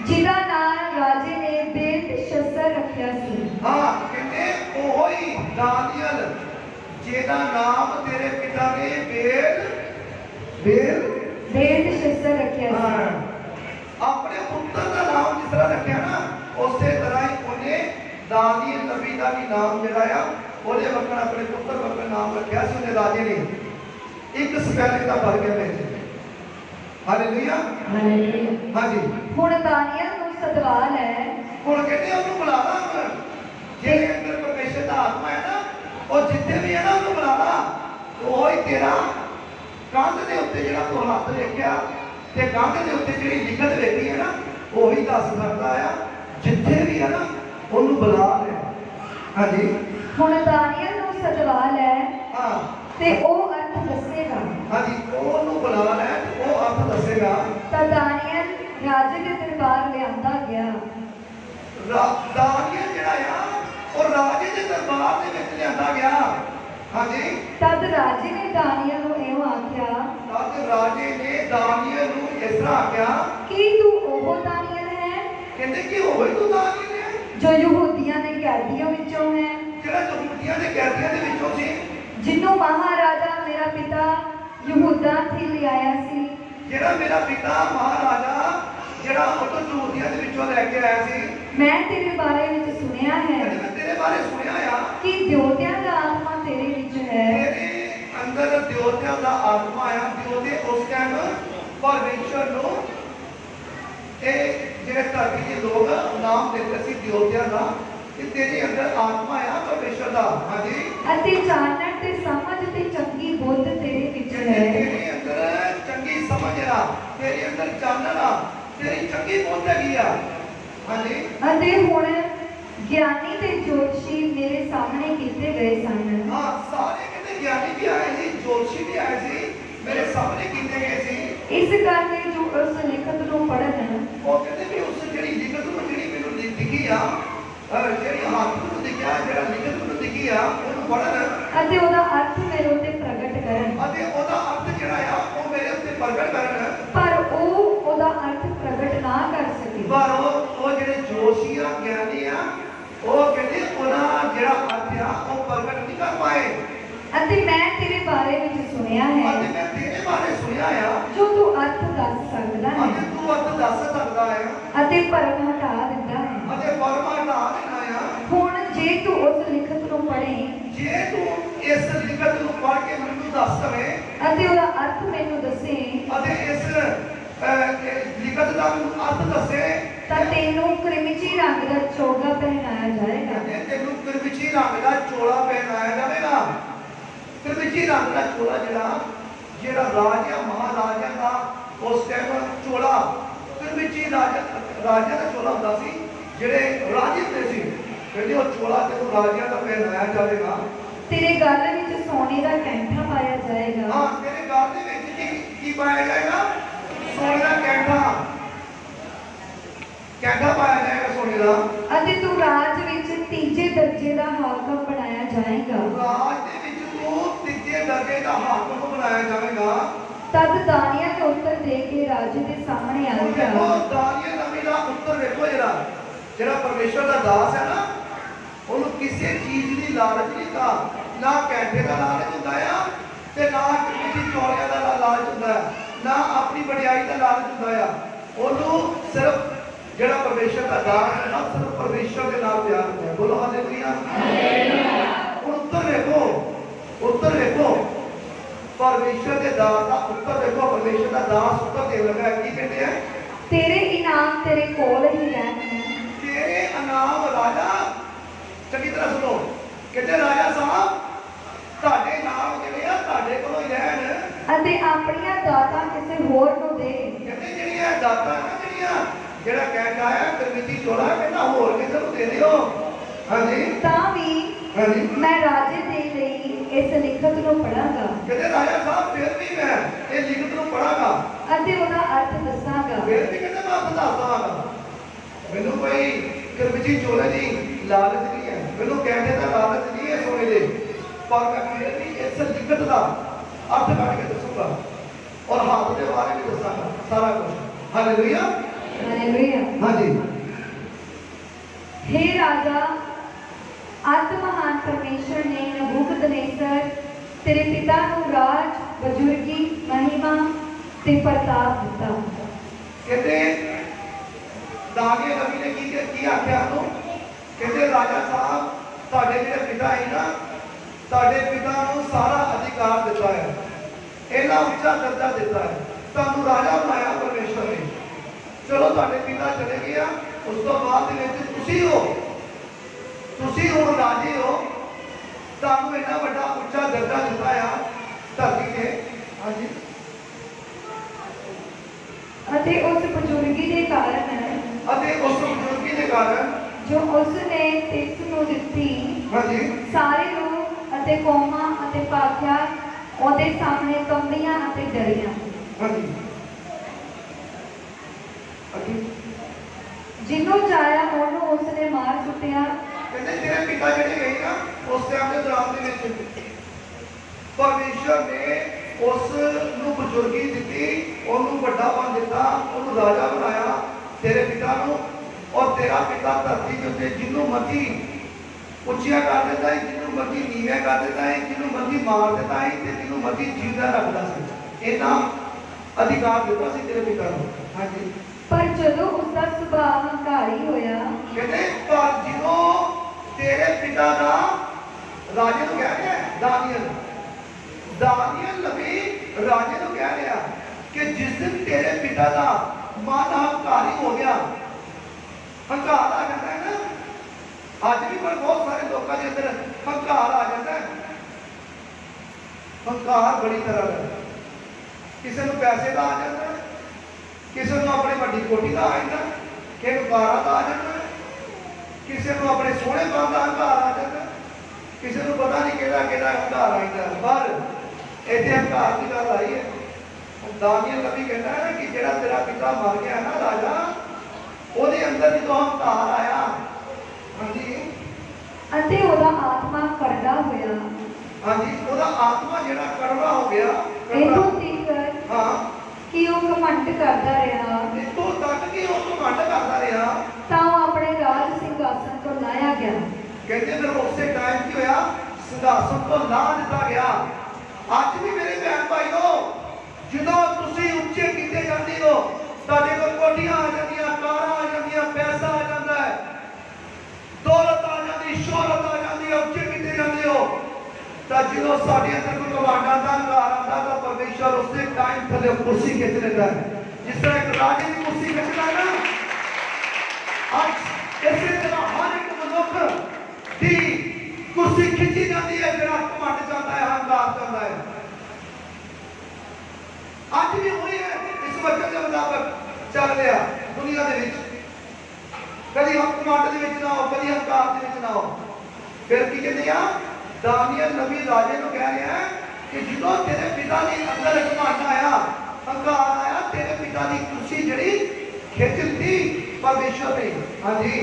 ਜਿਹਦਾ ਨਾਮ ਰਾਜੇ ਨੇ ਬੇਲਤਸ਼ੱਸਰ ਰੱਖਿਆ ਸੀ। ਹਾਂ, ਕਹਿੰਦੇ ਉਹੋ ਹੀ ਦਾਨੀਏਲ ਜਿਹਦਾ ਨਾਮ ਤੇਰੇ ਪਿਤਾ ਨੇ ਬੇਲਤਸ਼ੱਸਰ ਰੱਖਿਆ ਸੀ। ਆਪਣੇ ਪੁੱਤਰ ਦਾ ਨਾਮ ਜਿਸ ਤਰ੍ਹਾਂ ਰੱਖਿਆ ਨਾ, ਉਸੇ ਤਰ੍ਹਾਂ ਹੀ ਉਹਨੇ ਦਾਨੀਏਲ ਨਬੀ ਦਾ ਵੀ ਨਾਮ ਜਿਹੜਾ ਆ ਉਹਦੇ ਵਕਨ ਆਪਣੇ ਪੁੱਤਰ ਵਕਨ ਨਾਮ ਰੱਖਿਆ ਸੀ ਉਹਨੇ ਰਾਜੇ ਨੇ। ਇੱਕ ਸਪੈਲਿੰਗ ਦਾ ਫਰਕ ਹੈ ਵਿੱਚ। ਹਾਲੇਲੂਇਆ। ਹਾਲੇਲੂਇਆ। ਹਾਂਜੀ। ਹੁਣ ਦਾਨੀਏਲ ਨੂੰ ਸਦਵਾ ਲੈ। ਹੁਣ ਕਹਿੰਦੇ ਉਹਨੂੰ ਬੁਲਾ ਲਾ, ਜਿਹੜੇ ਅੰਦਰ ਪਰਮੇਸ਼ਰ ਦਾ ਆਤਮਾ ਹੈ ਨਾ, ਉਹ ਜਿੱਥੇ ਵੀ ਹੈ ਨਾ ਉਹਨੂੰ ਬੁਲਾ ਲਾ। ਉਹ ਹੀ ਤੇਰਾ ਕੰਧ ਦੇ ਉੱਤੇ ਜਿਹੜਾ ਤੂੰ ਹੱਥ ਵੇਖਿਆ ਤੇ ਕੰਧ ਦੇ ਉੱਤੇ ਜਿਹੜੀ ਲਿਖਤ ਵੇਖੀ ਹੈ ਨਾ, ਉਹੀ ਦੱਸ ਸਕਦਾ ਆ। ਜਿੱਥੇ ਵੀ ਹੈ ਨਾ ਉਹਨੂੰ ਬੁਲਾ ਲੈ। ਹਾਂਜੀ। ਹੁਣ ਦਾਨੀਏਲ ਨੂੰ ਸਦਵਾ ਲੈ ਹਾਂ, ਤੇ ਉਹ ਅਰਥ ਦੱਸੇਗਾ। ਹਾਂਜੀ, ਉਹਨੂੰ ਬੁਲਾ ਲੈ ਤੇ ਉਹ ਅਰਥ ਦੱਸੇਗਾ। ਤਾਂ ਦਾਨੀਏਲ ਰਾਜੇ ਦੇ ਦਰਬਾਰ ਲਿਆਂਦਾ ਗਿਆ। ਦਾਨੀਏਲ ਜਿਹੜਾ ਆ ਉਹ ਰਾਜੇ ਦੇ ਦਰਬਾਰ ਦੇ ਵਿੱਚ ਲਿਆਂਦਾ ਗਿਆ। ਹਾਂਜੀ। ਤਦ ਰਾਜੇ ਨੇ ਦਾਨੀਏਲ ਨੂੰ ਇਹੋ ਆਖਿਆ, ਤਦ ਰਾਜੇ ਨੇ ਦਾਨੀਏਲ ਨੂੰ ਇਸ ਤਰ੍ਹਾਂ ਆਖਿਆ, ਕੀ ਤੂੰ ਉਹ ਦਾਨੀਏਲ ਹੈ ਕਹਿੰਦੇ ਕਿ ਉਹ ਹੀ ਤੂੰ ਦਾਨੀਏਲ ਹੈ ਜੋ ਯਹੂਦੀਆਂ ਦੇ ਕੈਦੀਆਂ ਵਿੱਚੋਂ ਹੈ, ਜਿਹੜਾ ਯਹੂਦੀਆਂ ਦੇ ਕੈਦੀਆਂ ਦੇ ਵਿੱਚੋਂ ਸੀ, ਜਿਹਨੂੰ ਮਹਾਰਾਜਾ ਮੇਰਾ ਪਿਤਾ ਯਹੂਦਾ થી ਲਿਆਇਆ ਸੀ। ਜਿਹੜਾ ਮੇਰਾ ਪਿਤਾ ਮਹਾਰਾਜਾ ਜਿਹੜਾ ਉਹ ਯਹੂਦੀਆਂ ਦੇ ਵਿੱਚੋਂ ਲੈ ਕੇ ਆਇਆ ਸੀ। ਮੈਂ ਤੇਰੇ ਬਾਰੇ ਵਿੱਚ ਸੁਣਿਆ ਹੈ ਕਹਿੰਦੇ ਮੈਂ ਤੇਰੇ ਬਾਰੇ ਸੁਣਿਆ ਆ ਕਿ ਦਿਉਤਿਆਂ ਦਾ ਆਤਮਾ ਤੇਰੇ ਵਿੱਚ ਹੈ। ਤੇਰੇ ਅੰਦਰ ਦਿਉਤਿਆਂ ਦਾ ਆਤਮਾ ਆ। ਦਿਉਤੇ ਉਸ ਟਾਈਮ ਪਰਮੇਸ਼ਰ ਨੂੰ ਇਹ ਜਿਹੜੇ ਧਰਤੀ ਦੇ ਲੋਕ ਨਾਮ ਦਿੰਦੇ ਸੀ ਦਿਉਤਿਆਂ ਦਾ, ਕਿ ਤੇਰੇ ਅੰਦਰ ਆਤਮਾ ਆ ਪਰਮੇਸ਼ਰ ਦਾ। ਹਾਂਜੀ। ਅਤੇ ਜਾਣਨ ਤੇ ਸਮਝ ਤੇ ਚੰਗੀ ਬੁੱਧ ਤੇਰੇ ਵਿੱਚ ਹੈ। ਤੇਰੇ ਅੰਦਰ ਚੰਗੀ ਸਮਝ ਆ, ਤੇਰੇ ਅੰਦਰ ਚਾਨਣ ਆ, ਤੇਰੀ ਚੰਗੀ ਬੁੱਧ ਹੈਗੀ ਆ। ਹਾਂਜੀ। ਅਤੇ ਹੁਣ ਗਿਆਨੀ ਤੇ ਜੋਤਸ਼ੀ ਮੇਰੇ ਸਾਹਮਣੇ ਕੀਤੇ ਗਏ ਸਨ। ਹਾਂ, ਸਾਰੇ ਕਹਿੰਦੇ ਗਿਆਨੀ ਵੀ ਆਏ ਸੀ, ਜੋਤਸ਼ੀ ਵੀ ਆਏ ਸੀ, ਮੇਰੇ ਸਾਹਮਣੇ ਕੀਤੇ ਗਏ ਸੀ। ਇਸ ਕਰਕੇ ਜੋ ਉਸ ਲਿਖਤ ਨੂੰ ਪੜ੍ਹਨ, ਉਹ ਕਹਿੰਦੇ ਵੀ ਉਸ ਜਿਹੜੀ ਲਿਖਤ ਨੂੰ ਜਿਹੜੀ ਮੈਨੂੰ ਦਿਖੀ ਆ, ਜਿਹੜੀ ਹੱਥ ਨੂੰ ਦਿਖਿਆ, ਜਿਹੜਾ ਲਿਖਤ ਨੂੰ ਦਿਖੀ ਆ, ਉਹਨੂੰ ਪੜ੍ਹਨ ਅਤੇ ਉਹਦਾ ਅਰਥ ਮੇਰੇ ਉੱਤੇ ਪ੍ਰਗਟ ਕਰਨ। ਅਤੇ ਉਹਦਾ ਅਰਥ ਜਿਹੜਾ ਆ ਉਹ ਮੇਰੇ ਉੱਤੇ ਪ੍ਰਗਟ ਕਰਨ। ਪਰ ਉਹ ਉਹਦਾ ਅਰਥ ਪ੍ਰਗਟ ਨਾ ਕਰ ਸਕੇ। ਪਰ ਉਹ ਜਿਹੜੇ ਜੋਤਸ਼ੀ ਆ, ਗਿਆਨੀ ਆ, ਉਹ ਕਹਿੰਦੇ ਉਹਦਾ ਜਿਹੜਾ ਅਰਥ ਆ ਉਹ ਪ੍ਰਗਟ ਨਹੀਂ ਕਰ ਪਾਏ। ਅਤੇ ਮੈਂ ਤੇਰੇ ਬਾਰੇ ਵਿੱਚ ਸੁਣਿਆ ਹੈ ਅਤੇ ਮੈਂ ਤੇਰੇ ਬਾਰੇ ਸੁਣਿਆ ਆ ਜੋ ਤੂੰ ਅਰਥ ਦੱਸ ਸਕਦਾ ਹੈ ਅਤੇ ਤੂੰ ਅਰਥ ਦੱਸ ਸਕਦਾ ਆ ਅਤੇ ਭਰਮ ਹਟਾ ਦਿੰਦਾ ਹੈ। ਅਤੇ ਪਰਮਾ ਹਟਾ ਦੇਣਾ ਆ। ਹੁਣ ਜੇ ਤੂੰ ਉਸ ਲਿਖਤ ਨੂੰ ਪੜ੍ਹੇ ਜੇ ਤੂੰ ਇਸ ਲਿਖਤ ਨੂੰ ਪੜ੍ਹ ਕੇ ਮੈਨੂੰ ਦੱਸ ਦਵੇਂ ਅਤੇ ਉਹਦਾ ਅਰਥ ਮੈਨੂੰ ਦੱਸੇ ਅਤੇ ਇਸ ਲਿਖਤ ਦਾ ਮੈਨੂੰ ਅਰਥ ਦੱਸੇ ਤਾਂ ਤੈਨੂੰ ਕ੍ਰਿਮਚੀ ਰੰਗ ਦਾ ਚੋਗਾ ਪਹਿਨਾਇਆ ਜਾਏਗਾ। ਤੇ ਤੈਨੂੰ ਕਿਰਮਿਚੀ ਰੰਗ ਦਾ ਚੋਲਾ ਪਹਿਨਾਇਆ ਜਾਵੇਗਾ। ਕਿਰਮਿਚੀ ਰੰਗ ਦਾ ਚੋਲਾ ਜਿਹੜਾ ਰਾਜਾ ਮਹਾਰਾਜਾ ਦਾ उस टाइम चोला तिरमिची राजा का चोला होता सी ਜਿਹੜੇ ਰਾਜੇ ਹੁੰਦੇ ਸੀ ਕਹਿੰਦੇ ਉਹ ਚੋਲਾ ਤੈਨੂੰ ਰਾਜਿਆਂ ਦਾ ਪਹਿਨਾਇਆ ਜਾਵੇਗਾ तेरे गल विच सोने का कैंठा पाया जाएगा हाँ तेरे गल दे विच की पाया जाएगा सोने का कैंठा पाया जाएगा सोने का अते तू राज विच तीजे दर्जे का हाकम बनाया जाएगा राज दे विच तू तीजे दर्जे का हाकम बनाया जाएगा तद दानियल ने उत्तर दे के राजे के सामने आ गया देखो दानियल नबी का उत्तर देखो ਜਿਹੜਾ ਪਰਮੇਸ਼ਰ ਦਾ ਦਾਸ ਹੈ ਨਾ ਉਹਨੂੰ ਕਿਸੇ ਚੀਜ਼ ਦੀ ਲਾਲਚ ਨਹੀਂ था ਨਾ ਕੈਂਠੇ ਦਾ ਲਾਲਚ ਹੁੰਦਾ ਆ ਤੇ ਨਾ ਕਿਸੇ ਚੌਲਿਆਂ ਦਾ ਲਾਲਚ ਹੁੰਦਾ ਨਾ ਆਪਣੀ ਵਡਿਆਈ ਦਾ ਲਾਲਚ ਹੁੰਦਾ ਆ ਉਹਨੂੰ ਸਿਰਫ ਜਿਹੜਾ ਪਰਮੇਸ਼ਰ ਦਾ ਦਾਸ ਹੈ ਨਾ ਸਿਰਫ ਪਰਮੇਸ਼ਰ ਦੇ ਨਾਲ ਪਿਆਰ ਹੁੰਦਾ ਹੈ ਬੋਲੋ ਹਾਲੇਲੂਇਆ ਹੁਣ ਉੱਤਰ ਦੇਖੋ ਪਰਮੇਸ਼ਰ ਦੇ ਦਾਸ ਦਾ ਉੱਤਰ ਦੇਖੋ ਪਰਮੇਸ਼ਰ ਦਾ ਦਾਸ ਉੱਤਰ ਦੇਣ ਲੱਗਾ ਕੀ ਕਹਿੰਦੇ ਆ तेरे इनाम तेरे कोल ही रहने तेरे इनाम राजा चंगी तरह सुनो कहते राजा साहब ਤੁਹਾਡੇ ਨਾਮ ਜਿਹੜੇ ਆ ਤੁਹਾਡੇ ਕੋਲੋਂ ਹੀ ਰਹਿਣ ਅਤੇ ਆਪਣੀਆਂ ਦਾਤਾਂ ਕਿਸੇ ਹੋਰ ਨੂੰ ਦੇ ਕਹਿੰਦੇ ਜਿਹੜੀਆਂ ਦਾਤਾਂ ਨਾ ਜਿਹੜਾ ਕਹਿੰਦਾ ਆ ਕਰਮੀਤੀ ਚੋਲਾ ਕਹਿੰਦਾ ਹੋਰ ਕਿਸੇ ਨੂੰ ਦੇ ਦਿਓ ਹਾਂਜੀ ਤਾਂ ਵੀ ਹਾਂਜੀ ਮੈਂ ਰਾਜੇ ਦੇ ਲਈ ਇਸ ਲਿਖਤ ਨੂੰ ਪੜਾਂਗਾ ਕਹਿੰਦੇ ਰਾਜਾ ਸਾਹਿਬ ਫਿਰ ਵੀ ਮੈਂ ਇਹ ਲਿਖਤ ਨੂੰ ਪੜਾਂਗਾ ਅਤੇ ਉਹਦਾ ਅਰਥ ਦੱਸਾਂਗਾ ਫਿਰ ਵੀ ਕਹਿੰਦੇ ਮੈਂ ਅਰਥ ਦੱਸਾਂਗਾ ਮੈਨੂੰ ਕੋਈ ਕਰਮੀਤੀ ਚੋਲੇ ਦੀ ਲਾਲਚ ਨਹੀਂ ਹੈ ਮੈਨੂੰ ਕਹਿੰਦੇ ਦਾ ਲਾਲਚ ਨਹੀਂ ਹੈ ਸੋਨੇ ਦੇ पर मैं फिर भी इस लिखत का अर्थ काट के दसूंगा और हाथ के बारे में दसांगा सारा कुछ हालेलुया हालेलुया हाँ जी हे राजा अत महान परमेश्वर ने नबूकदनेस्सर तेरे पिता को राज बुजुर्गी महिमा ते प्रताप दिता कहते दागे नबी ने की आख्या तो कहते राजा साहब ਤੁਹਾਡੇ ਜਿਹੜੇ ਪਿਤਾ ਹੈ ਨਾ ਤੁਹਾਡੇ ਪਿਤਾ ਨੂੰ ਸਾਰਾ ਅਧਿਕਾਰ ਦਿੱਤਾ ਹੈ ਇਹਨਾਂ ਉੱਚਾ ਦਰਜਾ ਦਿੱਤਾ ਹੈ ਤੁਹਾਨੂੰ ਰਾਜਾ ਬਣਾਇਆ ਪਰਮੇਸ਼ਰ ਨੇ ਚਲੋ ਤੁਹਾਡੇ ਪਿਤਾ ਚਲੇ ਗਿਆ ਉਸ ਤੋਂ ਬਾਅਦ ਦੇ ਵਿੱਚ ਤੁਸੀਂ ਹੁਣ ਰਾਜੇ ਹੋ ਤੁਹਾਨੂੰ ਇੰਨਾ ਵੱਡਾ ਉੱਚਾ ਦਰਜਾ ਦਿੱਤਾ ਆ ਧਰਤੀ ਤੇ ਹਾਂਜੀ ਅਤੇ ਉਸ ਬਜ਼ੁਰਗੀ ਦੇ ਕਾਰਨ ਜੋ ਉਸਨੇ ਤਿਸ ਨੂੰ ਦਿੱਤੀ ਹਾਂਜੀ ਸਾਰੇ ਲੋਕ ਅਤੇ ਕੌਮਾਂ ਅਤੇ ਭਾਖਿਆ ਉਹਦੇ ਸਾਹਮਣੇ ਕੰਬੀਆਂ ਅਤੇ ਡਰੀਆਂ ਹਾਂਜੀ ਅੱਗੇ ਜਿਹਨੂੰ ਚਾਹਿਆ ਉਹਨੂੰ ਉਸਨੇ ਮਾਰ ਸੁੱਟਿਆ ਕਹਿੰਦੇ ਤੇਰੇ ਪਿਤਾ ਜਿਹੜੇ ਗਏ ਨਾ ਉਸ ਟਾਈਮ ਦੇ ਦੌਰਾਨ ਦੇ ਵਿੱਚ ਪਰਮੇਸ਼ਰ ਨੇ ਉਸ ਨੂੰ ਬਜ਼ੁਰਗੀ ਦਿੱਤੀ ਉਹਨੂੰ ਵੱਡਾ ਬਣ ਦਿੱਤਾ ਉਹਨੂੰ ਰਾਜਾ ਬਣਾਇਆ ਤੇਰੇ ਪਿਤਾ ਨੂੰ और तेरा पिता धरती के उत्ते जिन्हों मर्जी उच्चिया कर देता है जिन्हों मर्जी नीविया कर देता है जिन्हों मर्जी मार देता है जिन्हों मर्जी जीवदा रखता है इतना अधिकार देता सी तेरे पिता को हाँ जी पर जदों उसका सुभाव हंकारी होया कहते पर जिन्हों तेरे पिता का राजे को कह रहा है दानियल नबी राजे को कह रहा कि जिस दिन तेरे पिता का मन हंकारी हो गया हंकार आ जाता है ना आज भी पर बहुत सारे लोगों के अंदर हंकार आ जाता है हंकार बड़ी तरह का किसी को पैसे का आ जाता है किसी को अपनी बड़ी कोठी का आ जाता है किसी को कारा का आ जाता है किसी को अपने सोने पान का हंकार आ जाता है किसी को पता नहीं केड़ा हंकार आ जाता है पर इतने हंकार की गल आई है दानियल नबी कहता है कि जेड़ा तेरा पिता मर गया ना राजा ਉਹਦੇ ਅੰਦਰ ਜਦੋਂ ਹੰਕਾਰ ਆਇਆ ਹਾਂਜੀ ਅਤੇ ਉਹਦਾ ਆਤਮਾ ਕਰੜਾ ਹੋਇਆ ਹਾਂਜੀ ਉਹਦਾ ਆਤਮਾ ਜਿਹੜਾ ਕੜਵਾ ਹੋ ਗਿਆ ਇਹਨੂੰ ਤੀਕਰ ਹਾਂ ਕਿ ਉਹ ਘਮੰਡ ਕਰਦਾ ਰਿਹਾ ਇਤੋਂ ਤੱਕ ਕਿ ਉਹ ਘਮੰਡ ਕਰਦਾ ਰਿਹਾ ਤਾਂ ਉਹ ਆਪਣੇ ਰਾਜ ਸਿੰਘਾਸਨ ਤੋਂ ਲਾਇਆ ਗਿਆ ਕਹਿੰਦੇ ਫਿਰ ਉਸੇ ਟਾਈਮ ਕੀ ਹੋਇਆ ਸਿੰਘਾਸਨ ਤੋਂ ਲਾਹ ਦਿੱਤਾ ਗਿਆ ਅੱਜ ਵੀ ਮੇਰੇ ਭੈਣ ਭਾਈਓ ਜਦੋਂ ਤੁਸੀਂ ਉੱਚੇ ਕੀਤੇ ਜਾਂਦੇ ਹੋ ਤੁਹਾਡੇ ਕੋਲ ਕੋਠੀਆਂ ਆ ਜਾਂਦੀਆਂ ਕਾਰਾਂ ਆ ਜਾਂਦੀਆਂ ਪੈਸਾ ਆ ਜਾਂਦਾ ਹੈ ਦੌਲਤ ਆ ਜਾਂਦੀ ਸ਼ੋਹਰਤ ਆ ਜਾਂਦੀ ਹੈ ਉੱਚੇ ਕੀਤੇ ਜਾਂਦੇ ਹੋ ਤਾਂ ਜਦੋਂ ਸਾਡੇ ਅੰਦਰ ਕੋਈ ਕਮਾਂਡਾ ਦਾ ਹੰਕਾਰ ਆਉਂਦਾ ਤਾਂ ਪਰਮੇਸ਼ਰ ਉਸੇ ਟਾਈਮ ਥੱਲੇ ਕੁਰਸੀ ਖਿੱਚ ਲੈਂਦਾ ਹੈ ਜਿਸ ਤਰ੍ਹਾਂ ਇੱਕ ਰਾਜੇ ਦੀ ਕੁਰਸੀ ਖਿੱਚਦਾ ਨਾ ਅੱਜ ਇਸੇ ਤਰ੍ਹਾਂ ਹਰ ਇੱਕ ਮਨੁੱਖ ਦੀ ਕੁਰਸੀ ਖਿੱਚੀ ਜਾਂਦੀ ਹੈ ਜਿਹੜਾ ਘਮੰਡ ਜਾਂਦਾ ਹੈ ਹੰਕਾਰ ਜਾਂਦਾ ਹੈ ਅੱਜ ਵੀ ਹੋਈ ਹੈ ਇਸ वचन के मुताबिक चल रहा दुनिया दे विच। कभी हम कमांड दे विच ना हो, कभी हंकार दे विच ना हो। फिर की कहते हैं दानियल नबी राजे को कह रहे हैं कि जो तेरे पिता ने अंदर घमंड आया, हंकार आया, तेरे पिता की कुर्सी जड़ी खिंच ली परमेश्वर ने। हाँ जी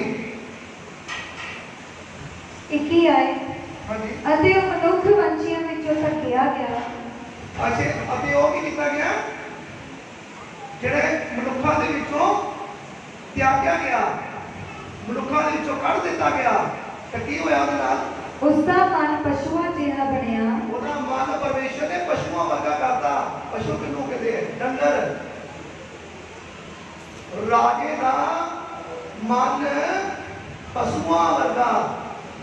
इक्की आए हाँ जी अते वो मनुख वंशियों विचों धक्किया गया। अच्छे अते वो की किया गया जेड़े मनुखा दे विचों त्यागया गया, मनुखा दे विचों कढ़ दिता गया। तो की होया उहदे नाल? उसका मन पशुओं जिहा बनिया। ਉਹਦਾ ਮਨ ਪਰਮੇਸ਼ਰ ਨੇ ਪਸ਼ੂਆਂ ਵਰਗਾ ਕਰਤਾ। ਪਸ਼ੂ ਕਿਹਨੂੰ ਕਹਿੰਦੇ ਆ? ਡੰਗਰ। ਰਾਜੇ ਦਾ ਮਨ ਪਸ਼ੂਆਂ ਵਰਗਾ,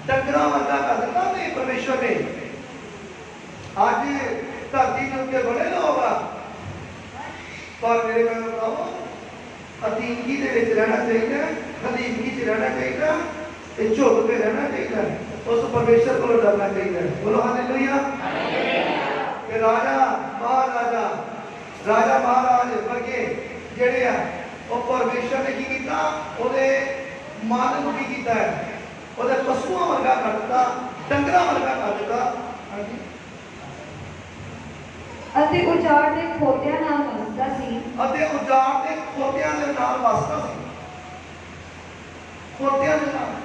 ਡੰਗਰਾਂ ਵਰਗਾ ਕਰ ਦਿੱਤਾ ਨੇ ਪਰਮੇਸ਼ਰ ਨੇ। ਅੱਜ ਧਰਤੀ ਦੇ ਉੱਤੇ ਬੜੇ ਲੋਕ ਆ, ਪਰ ਮੇਰੇ ਕੋਲ ਬਤਾਓ ਅਤੀਕੀ ਦੇ ਵਿੱਚ ਰਹਿਣਾ ਚਾਹੀਦਾ, ਹਲੀਮੀ 'ਚ ਰਹਿਣਾ ਚਾਹੀਦਾ ਤੇ ਝੁਕ ਕੇ ਰਹਿਣਾ ਚਾਹੀਦਾ। उस परमेश्वर को डरना चाहिए। बोलो हालेलुया। कि राजा महाराजा राजा महाराज वर्गे जेड़े आ वो परमेश्वर ने की कीता, ओदे मन को की कीता है, ओदे पशुओं वर्गा कर दिता, डंगरां वर्गा कर दिता। हां जी अते उजाड़ दे खोतियां नाल वसदा सी। अते उजाड़ दे खोतियां दे नाल वसदा सी। खोतियां दे नाल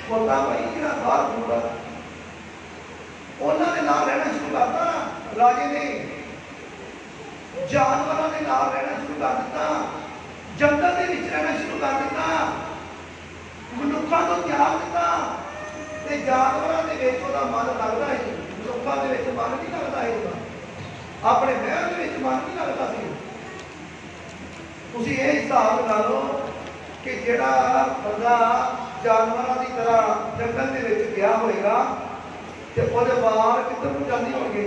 खोता भाई जिहड़ा बाहर घूमदा उन्हां दे नाल रहना शुरू करता। राजे ने जानवरों के नाल रहना शुरू कर दिता, जंगल दे विच रहना शुरू कर दिता, मनुक्खां तो त्याग दिता ते जानवरों दे विच ओहदा मन लगदा है, मनुक्खां दे विच मन नहीं लगदा है, ओहदा अपने महल दे विच मन नहीं लगदा सी। तुसीं इह हिसाब लगा लो कि जिहड़ा बंदा जानवरों की तरह जंगल के विच गया होएगा तो वो बाल किधर को जाते होंगे।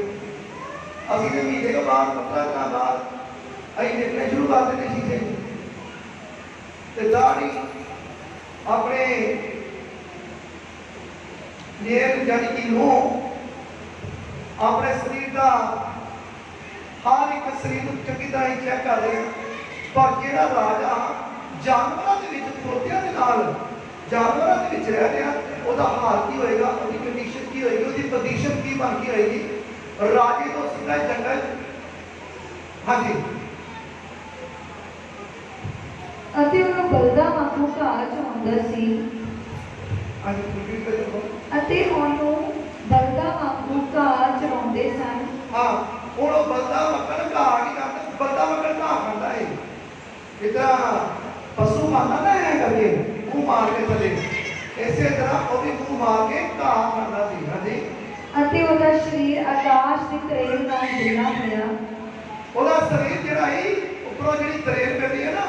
अभी तो महीने के बाद 15 दिन बाद अं देखने शुरू कर देते शीशे तो दाढ़ी अपने नेल यानी कि नूह अपने शरीर का हर एक शरीर को चंगी तरह चेक कर रहे। पर जिहड़ा राजा जानवरों के विच खोतियां दे नाल जानवरों के विच रह रहा, उसका हाल की होएगा, उसकी कंडीशन की होएगी, उसकी पोजीशन की बन की होएगी। राजे तो सीधा जंगल। हाँ जी अते उन्होंने बलदा वांगू घाह चराउंदा सी। हाँ जी रिपीट करो। अते उन्होंने बलदा वांगू घाह चराउंदे सन। हाँ हुण ओह बलदा वकण घाह नहीं खांदा, बलदा वकण घाह खांदा है। इधर पशु खांदा ना ऐ करके मुंह मार के चले, इसे तरह वो भी मुंह मार के घाह खांदा सी। हाँ जी अते ओहदा शरीर आकाश दी तरेल नाल जुड़ा होया। ओहदा शरीर जिहड़ा ही उपरों जिहड़ी तरेल पैंदी है ना,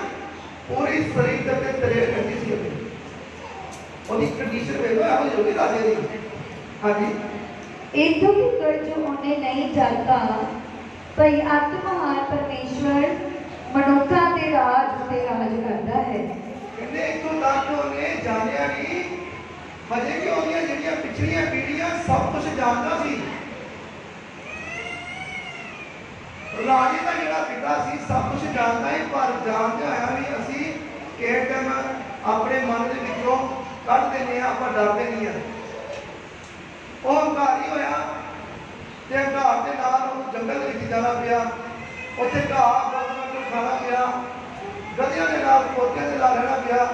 पूरी शरीर दे ते तरेल पैंदी सी ओहदी। ओहदी कंडीशन वेखो एहो जी होगी राजे दी। हाँ जी इथों तक जो उन्हें नहीं जानता भई आत्महार परमेश्वर मनुखा के राज ते राज करता है। कहते इथों तक उन्हें जानिया नहीं, हजे भी उन्हें जिहड़ियां पिछलियां पीढ़ियां सब कुछ जानता सी। राजे का जिहड़ा पिता सी सब कुछ जानता है, पर जानते होया भी असी किस टाइम अपने मन दे विचों कढ दिंदे आ, पर डरदे नहीं आ। ਉਹ ਹੰਕਾਰੀ ਹੋਇਆ ਤੇ ਹੰਕਾਰ ਦੇ ਨਾਲ ਉਹਨੂੰ ਜੰਗਲ ਦੇ ਵਿੱਚ ਜਾਣਾ ਪਿਆ, ਉੱਥੇ ਘਾਹ ਬਦਲ ਕੇ ਖਾਣਾ ਪਿਆ, ਗਧਿਆਂ ਦੇ ਨਾਲ ਖੋਤਿਆਂ ਦੇ ਨਾਲ ਰਹਿਣਾ ਪਿਆ,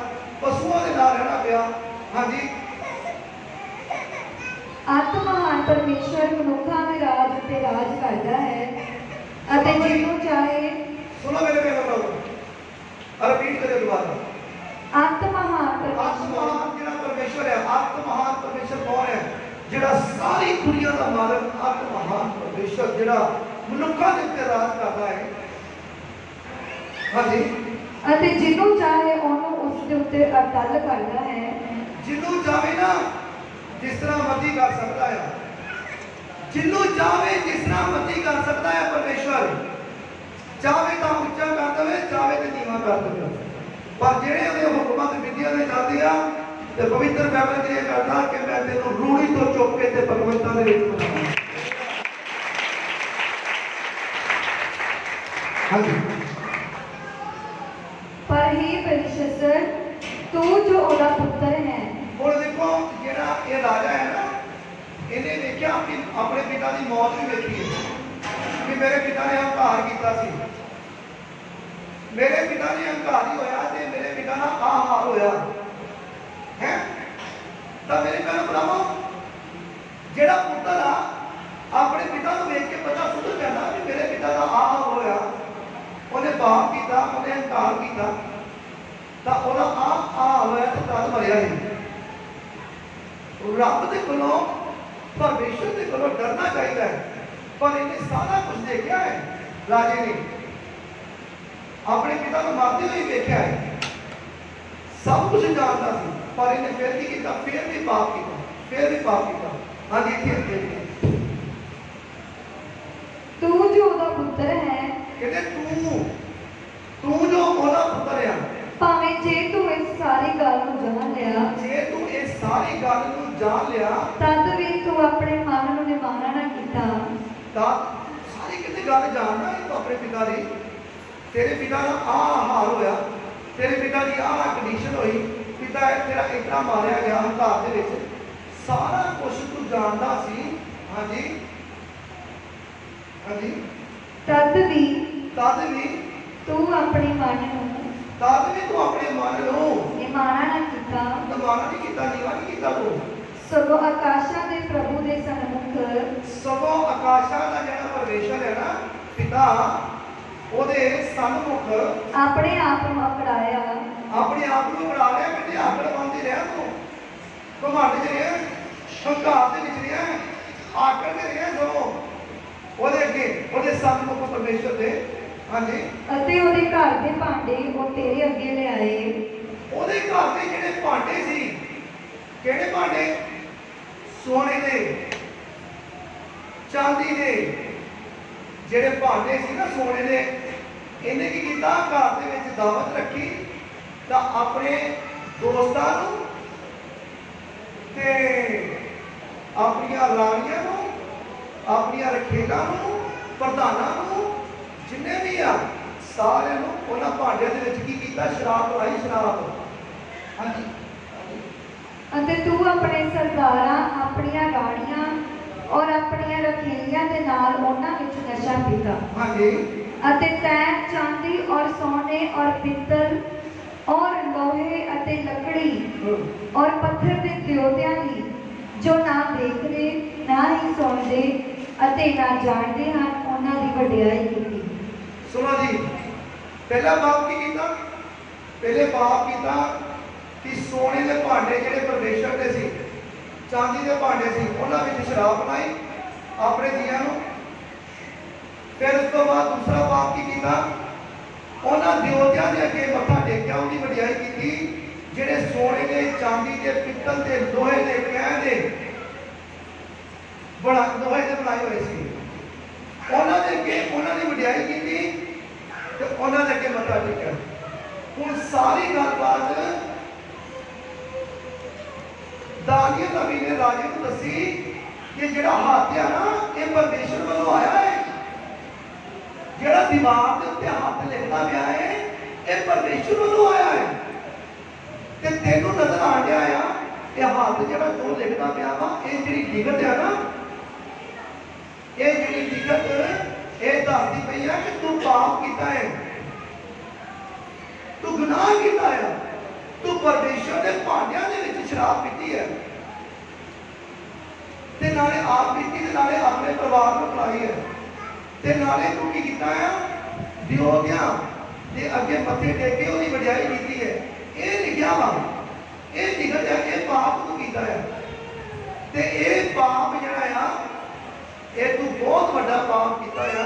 ਪਸ਼ੂਆਂ ਦੇ ਨਾਲ ਰਹਿਣਾ ਪਿਆ। ਹਾਂਜੀ आत्महान परमेश्वर मनुखा के राज ते राज करता है अते जिन्हों चाहे। सुनो मेरे प्यारे लोगों, रिपीट करिए दोबारा। आत्महान जिहड़ा परमेश्वर है, आत्महान परमेश्वर कौन है? जिहड़ा सारी दुनिया का मालिक, आत्महान परमेश्वर जिहड़ा मनुखा दे उत्ते राज करता है। हाँ जी अते जिन्हों चाहे उन्होंने उस दे उत्ते अटल करता है। जिन्हों चाहे ना जिस तरह मर्जी कर सकता है, जिन्हों चाहे जिस तरह मर्जी कर सकता है परमेश्वर। चाहे तो उच्चा कर दे, चाहे तो नीवा कर दे, पर जेड़े उहदे हुक्मां ते विधियां दे चलदे आ ते पवित्र बाइबल च इह कहदा कि मैं तैनूं रूढ़ी तो चुक के ते भगवंता दे विच बनाऊंगा। हाँ जी ਬਲਤਸ਼ੱਸਰ, ਤੂੰ ਜੋ ਉਹਦਾ ਪੁੱਤਰ ਹੈ। ਹੁਣ ਦੇਖੋ ਜਿਹੜਾ ਇਹ ਰਾਜਾ ਹੈ ਨਾ, ਇਹਨੇ ਵੇਖਿਆ ਆਪਣੇ ਪਿਤਾ ਦੀ ਮੌਤ ਵੀ ਵੇਖੀ ਹੈ ਕਿ ਮੇਰੇ ਪਿਤਾ ਨੇ ਹੰਕਾਰ ਕੀਤਾ ਸੀ, ਮੇਰੇ ਪਿਤਾ ਨੇ ਹੰਕਾਰੀ ਹੋਇਆ ਤੇ ਮੇਰੇ ਪਿਤਾ ਨਾਲ ਆਹ ਹਾਲ ਹੋਇਆ ਹੈ। ਤਾਂ ਮੇਰੇ ਭੈਣ ਭਰਾਵੋ, ਜਿਹੜਾ ਪੁੱਤਰ ਆ ਆਪਣੇ ਪਿਤਾ ਨੂੰ ਵੇਖ ਕੇ ਪਤਾ ਸੁਧਰ ਜਾਂਦਾ ਕਿ ਮੇਰੇ ਪਿਤਾ ਦਾ ਆਹ ਹਾਲ ਹੋਇਆ, ਉਹਨੇ ਪਾਪ ਕੀਤਾ, ਉਹਨੇ ਹੰਕਾਰ ਕੀਤਾ, ਤਾਂ ਉਹਦਾ ਆਹ ਹੋਇਆ ਤੇ ਤਦ ਮਰਿਆ ਹੀ। ਰੱਬ ਦੇ ਕੋਲੋਂ, ਪਰਮੇਸ਼ਰ ਦੇ ਕੋਲੋਂ ਡਰਨਾ ਚਾਹੀਦਾ ਹੈ। ਪਰ ਇਹਨੇ ਸਾਰਾ ਕੁਝ ਦੇਖਿਆ ਹੈ, ਰਾਜੇ ਨੇ ਆਪਣੇ ਪਿਤਾ ਨੂੰ ਮਾਰਦੇ ਹੋਏ ਵੇਖਿਆ ਹੈ, ਸਭ ਕੁਝ ਜਾਣਦਾ ਸੀ, ਪਰ ਇਹਨੇ ਫਿਰ ਕੀ ਕੀਤਾ? ਫਿਰ ਵੀ ਪਾਪ ਕੀਤਾ, ਫਿਰ ਵੀ ਪਾਪ ਕੀਤਾ। ਹਾਂਜੀ, ਇੱਥੇ ਤੂੰ ਜੋ ਉਹਦਾ ਪੁੱਤਰ ਹੈ, ਕਹਿੰਦੇ ਤੂੰ ਜੋ ਉਹਦਾ ਪੁੱਤਰ ਆ, ਭਾਵੇਂ ਜੇ ਤੂੰ ਇਸ ਸਾਰੀ ਗੱਲ ਨੂੰ ਜਾਣ ਲਿਆ, ਜੇ ਤੂੰ ਇਸ ਸਾਰੀ ਗੱਲ ਨੂੰ ਜਾਣ ਲਿਆ, ਤਦ ਵੀ ਤੂੰ ਆਪਣੇ ਮਨ ਨੂੰ ਨਿਮਾਣਾ ਨਾ ਕੀਤਾ। ਤਾਂ ਸਾਰੀ ਕਿਤੇ ਗੱਲ ਜਾਣਦਾ ਹੈ ਤੂੰ ਆਪਣੇ ਪਿਤਾ ਦੀ, ਤੇਰੇ ਪਿਤਾ ਦਾ ਆਹ ਹਾਲ ਹੋਇਆ, ਤੇਰੇ ਪਿਤਾ ਦੀ ਆਹ ਕੰਡੀਸ਼ਨ ਹੋਈ, ਪਿਤਾ ਤੇਰਾ ਇਤਨਾ ਮਾਰਿਆ ਗਿਆ ਹੰਕਾਰ ਦੇ ਵਿੱਚ, ਸਾਰਾ ਕੁਝ ਤੂੰ ਜਾਣਦਾ ਸੀ। ਹਾਂਜੀ ਹਾਂਜੀ, ਤਦ ਵੀ ਤੂੰ ਆਪਣੇ ਮਨ ਨੂੰ ਤੂੰ ਆਪਣੇ ਮਨ ਨੂੰ ਨਿਮਾਣਾ ਨਾ ਕੀਤਾ, ਨਿਮਾਣਾ ਨਹੀਂ ਕੀਤਾ, ਨੀਵਾਂ ਨਹੀਂ ਕੀਤਾ ਤੂੰ। ਸਗੋਂ ਆਕਾਸ਼ਾਂ ਦੇ ਪ੍ਰਭੂ ਦੇ ਸਨਮੁਖ, ਸਗੋਂ ਆਕਾਸ਼ਾਂ ਦਾ ਜਿਹੜਾ ਪਰਮੇਸ਼ਰ ਹੈ ਨਾ, ਪਿਤਾ, ਉਹਦੇ ਸਨਮੁਖ ਆਪਣੇ ਆਪ ਨੂੰ ਅਕੜਾਇਆ, ਆਪਣੇ ਆਪ ਨੂੰ ਬਣਾ ਲਿਆ। ਕਹਿੰਦੇ ਆਕੜ ਬੰਦੀ ਰਿਹਾ ਤੂੰ, ਘਮੰਡ ਚ ਰਿਹਾ, ਹੰਕਾਰ ਦੇ ਵਿੱਚ ਰਿਹਾ, ਆਕੜ ਦੇ ਰਿਹਾ ਜੋ ਉਹਦੇ ਅੱਗੇ, ਉਹਦੇ ਸਨਮੁਖ ਪਰਮੇਸ਼ਰ ਦੇ। ਹਾਂਜੀ, ਅਤੇ ਉਹਦੇ ਘਰ ਦੇ ਭਾਂਡੇ ਉਹ ਤੇਰੇ ਅੱਗੇ ਲਿਆਏ। ਉਹਦੇ ਘਰ ਦੇ ਜਿਹੜੇ ਭਾਂਡੇ ਸੀ, ਕਿਹੜੇ ਭਾਂਡੇ? ਸੋਨੇ ਦੇ, ਚਾਂਦੀ ਦੇ ਜਿਹੜੇ ਭਾਂਡੇ ਸੀ ਨਾ, ਸੋਨੇ ਦੇ। ਇਹਨੇ ਕੀ ਕੀਤਾ? ਘਰ ਦੇ ਵਿੱਚ ਦਾਵਤ ਰੱਖੀ, ਤਾਂ ਆਪਣੇ ਦੋਸਤਾਂ ਨੂੰ ਤੇ ਆਪਣੀਆਂ ਰਾਣੀਆਂ ਨੂੰ, ਆਪਣੀਆਂ ਰਖੇਲਾਂ ਨੂੰ, ਪ੍ਰਧਾਨਾਂ ਨੂੰ, ਜਿੰਨੇ ਵੀ ਆ ਸਾਰਿਆਂ ਨੂੰ ਉਹਨਾਂ ਭਾਂਡਿਆਂ ਦੇ ਵਿੱਚ ਕੀ ਕੀਤਾ? ਸ਼ਰਾਬ ਪਲਾਈ, ਸ਼ਰਾਬ। ਹਾਂਜੀ, ਅਤੇ ਤੂੰ ਆਪਣੇ ਸਰਦਾਰਾਂ, ਆਪਣੀਆਂ ਰਾਣੀਆਂ ਔਰ ਆਪਣੀਆਂ ਰਖੇਲੀਆਂ ਦੇ ਨਾਲ ਉਹਨਾਂ ਵਿੱਚ ਨਸ਼ਾ ਪੀਤਾ। ਹਾਂਜੀ, ਅਤੇ ਤੈਂ ਚਾਂਦੀ ਔਰ ਸੋਨੇ ਔਰ ਪਿੱਤਲ ਔਰ ਲੋਹੇ ਅਤੇ ਲੱਕੜੀ ਔਰ ਪੱਥਰ ਦੇ ਦਿਓਤਿਆਂ ਦੀ, ਜੋ ਨਾ ਦੇਖਦੇ, ਨਾ ਹੀ ਸੁਣਦੇ ਅਤੇ ਨਾ ਜਾਣਦੇ ਹਨ, ਉਹਨਾਂ ਦੀ ਵਡਿਆਈ ਕੀਤੀ। ਸੁਣੋ ਜੀ, ਪਹਿਲਾ ਪਾਪ ਕੀ ਕੀਤਾ? ਪਹਿਲੇ ਪਾਪ ਕੀਤਾ ਕਿ ਸੋਨੇ ਦੇ ਭਾਂਡੇ ਜਿਹੜੇ ਪਰਮੇਸ਼ਰ ਦੇ ਸੀ, ਚਾਂਦੀ ਦੇ ਭਾਂਡੇ ਸੀ, ਉਹਨਾਂ ਵਿੱਚ ਸ਼ਰਾਬ ਬਣਾਈ ਆਪਣੇ ਜੀਆਂ ਨੂੰ। ਫਿਰ ਉਸ ਤੋਂ ਬਾਅਦ ਦੂਸਰਾ ਪਾਪ ਕੀ ਕੀਤਾ? ਉਹਨਾਂ ਦਿਓਤਿਆਂ ਦੇ ਅੱਗੇ ਮੱਥਾ ਟੇਕਿਆ, ਉਹਦੀ ਵਡਿਆਈ ਕੀਤੀ, ਜਿਹੜੇ ਸੋਨੇ ਦੇ, ਚਾਂਦੀ ਦੇ, ਪਿੱਤਲ ਦੇ, ਲੋਹੇ ਦੇ, ਕਹਿ ਦੇ ਲੋਹੇ ਦੇ ਬਣਾਏ ਹੋਏ ਸੀ, ਉਹਨਾਂ ਦੇ ਅੱਗੇ ਉਹਨਾਂ ਦੀ ਵਡਿਆਈ ਕੀਤੀ ਤੇ ਉਹਨਾਂ ਦੇ ਅੱਗੇ ਮੱਥਾ ਟੇਕਿਆ। ਹੁਣ ਸਾਰੀ ਗੱਲਬਾਤ ਦਾਨੀਏਲ ਨਬੀ ਨੇ ਰਾਜੇ ਨੂੰ ਦੱਸੀ ਕਿ ਜਿਹੜਾ ਹੱਥ ਆ ਨਾ, ਇਹ ਪਰਮੇਸ਼ਰ ਵੱਲੋਂ ਆਇਆ ਹੈ। ਜਿਹੜਾ ਦੀਵਾਰ ਦੇ ਉੱਤੇ ਹੱਥ ਲਿਖਦਾ ਪਿਆ ਹੈ, ਇਹ ਪਰਮੇਸ਼ਰ ਵੱਲੋਂ ਆਇਆ ਹੈ। ਤੇ ਤੈਨੂੰ ਨਜ਼ਰ ਆ ਗਿਆ ਆ, ਇਹ ਹੱਥ ਜਿਹੜਾ ਤੂੰ ਲਿਖਦਾ ਪਿਆ ਵਾ, ਇਹ ਜਿਹੜੀ ਲਿਖਤ ਆ ਨਾ, ਇਹ ਜਿਹੜੀ ਲਿਖਤ ਇਹ ਦੱਸਦੀ ਪਈ ਆ ਕਿ ਤੂੰ ਪਾਪ ਕੀਤਾ ਹੈ, ਤੂੰ ਗੁਨਾਹ ਕੀਤਾ ਹੈ, ਤੂੰ ਪਰਮੇਸ਼ਰ ਦੇ ਭਾਂਡਿਆਂ ਦੇ ਵਿੱਚ ਸ਼ਰਾਬ ਪੀਤੀ ਹੈ, ਤੇ ਨਾਲੇ ਆਪ ਪੀਤੀ ਤੇ ਨਾਲੇ ਆਪਣੇ ਪਰਿਵਾਰ ਨੂੰ ਪਿਲਾਈ ਹੈ, ਤੇ ਨਾਲੇ ਤੂੰ ਕੀ ਕੀਤਾ ਹੈ? ਦਿਓਤਿਆਂ ਦੇ ਅੱਗੇ ਮੱਥੇ ਟੇਕ ਕੇ ਉਹਦੀ ਵਡਿਆਈ ਕੀਤੀ ਹੈ। ਇਹ ਲਿਖਿਆ ਵਾ, ਇਹ ਲਿਖਤ ਹੈ, ਇਹ ਪਾਪ ਤੂੰ ਕੀਤਾ ਹੈ। ਤੇ ਇਹ ਪਾਪ ਜਿਹੜਾ ਆ, ਇਹ ਤੂੰ ਬਹੁਤ ਵੱਡਾ ਪਾਪ ਕੀਤਾ ਆ।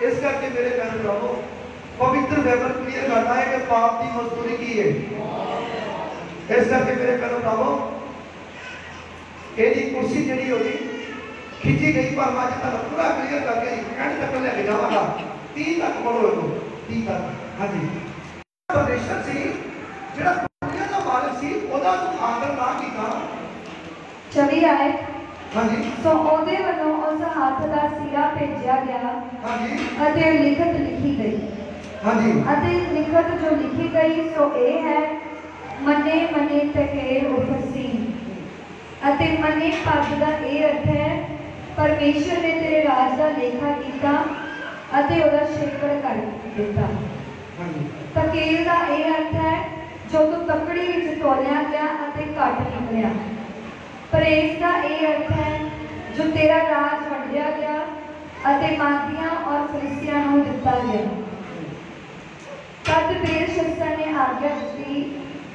ਇਸ ਕਰਕੇ ਮੇਰੇ ਭੈਣ ਭਰਾਵੋ, ਪਵਿੱਤਰ ਬਾਈਬਲ ਕਲੀਅਰ ਕਰਦਾ ਹੈ ਕਿ ਪਾਪ ਦੀ ਮਜ਼ਦੂਰੀ ਕੀ ਹੈ। ਇਸ ਕਰਕੇ ਮੇਰੇ ਭੈਣ ਭਰਾਵੋ, ਇਹਦੀ ਕੁਰਸੀ ਜਿਹੜੀ ਹੋਈ ਖਿੱਚੀ ਗਈ, ਪਰ ਮੈਂ ਅੱਜ ਤੁਹਾਨੂੰ ਪੂਰਾ ਕਲੀਅਰ ਕਰਕੇ ਐਂਡ ਤੱਕ ਲੈ ਕੇ ਜਾਵਾਂਗਾ। 30 ਤੱਕ ਪੜੋ ਇਹਨੂੰ, 30 ਤੱਕ। ਹਾਂਜੀ, ਪਰਮੇਸ਼ਰ ਸੀ ਜਿਹੜਾ ਦੁਨੀਆ ਦਾ ਮਾਲਕ ਸੀ, ਉਹਦਾ ਤੂੰ ਆਦਰ ਨਾ ਕੀਤਾ। ਚਲੀ ਆਏ। ਹਾਂਜੀ, ਸੋ ਉਹਦੇ ਵੱਲੋਂ ਉਸ ਹੱਥ ਦਾ ਸਿਰਾ ਭੇਜਿਆ ਗਿਆ। ਹਾਂਜੀ, ਅਤੇ ਲਿਖਤ ਲਿਖੀ ਗਈ। हाँ जी। ਅਤੇ ਲਿਖਤ ਜੋ ਲਿਖੀ ਗਈ ਸੋ ਇਹ ਹੈ, ਮਨੇ ਮਨੇ ਤਕੇਰ ਉਫਸੀ। ਅਤੇ ਮਨੇ ਪਦ ਦਾ ਇਹ ਅਰਥ ਹੈ, ਪਰਮੇਸ਼ਰ ਨੇ ਤੇਰੇ ਰਾਜ ਦਾ ਲੇਖਾ ਕੀਤਾ ਅਤੇ ਉਹਦਾ ਸ਼ੇਕੜ ਕਰ ਦਿੱਤਾ। ਤਕੇਰ ਦਾ ਇਹ ਅਰਥ ਹੈ, ਜੋ ਤੂੰ ਤਕੜੀ ਵਿੱਚ ਤੋਲਿਆ ਗਿਆ ਅਤੇ ਘੱਟ ਨਿਕਲਿਆ। ਪ੍ਰੇਸ ਦਾ ਇਹ ਅਰਥ ਹੈ, ਜੋ ਤੇਰਾ ਰਾਜ ਵੰਡਿਆ ਗਿਆ ਅਤੇ ਮਾਦੀਆਂ ਔਰ ਫਰਿਸ਼ਤਿਆਂ ਨੂੰ ਦਿੱਤਾ ਗਿਆ। ਤਦ ਬੇਲਸ਼ੱਸਰ ਨੇ ਆਗਿਆ ਦਿੱਤੀ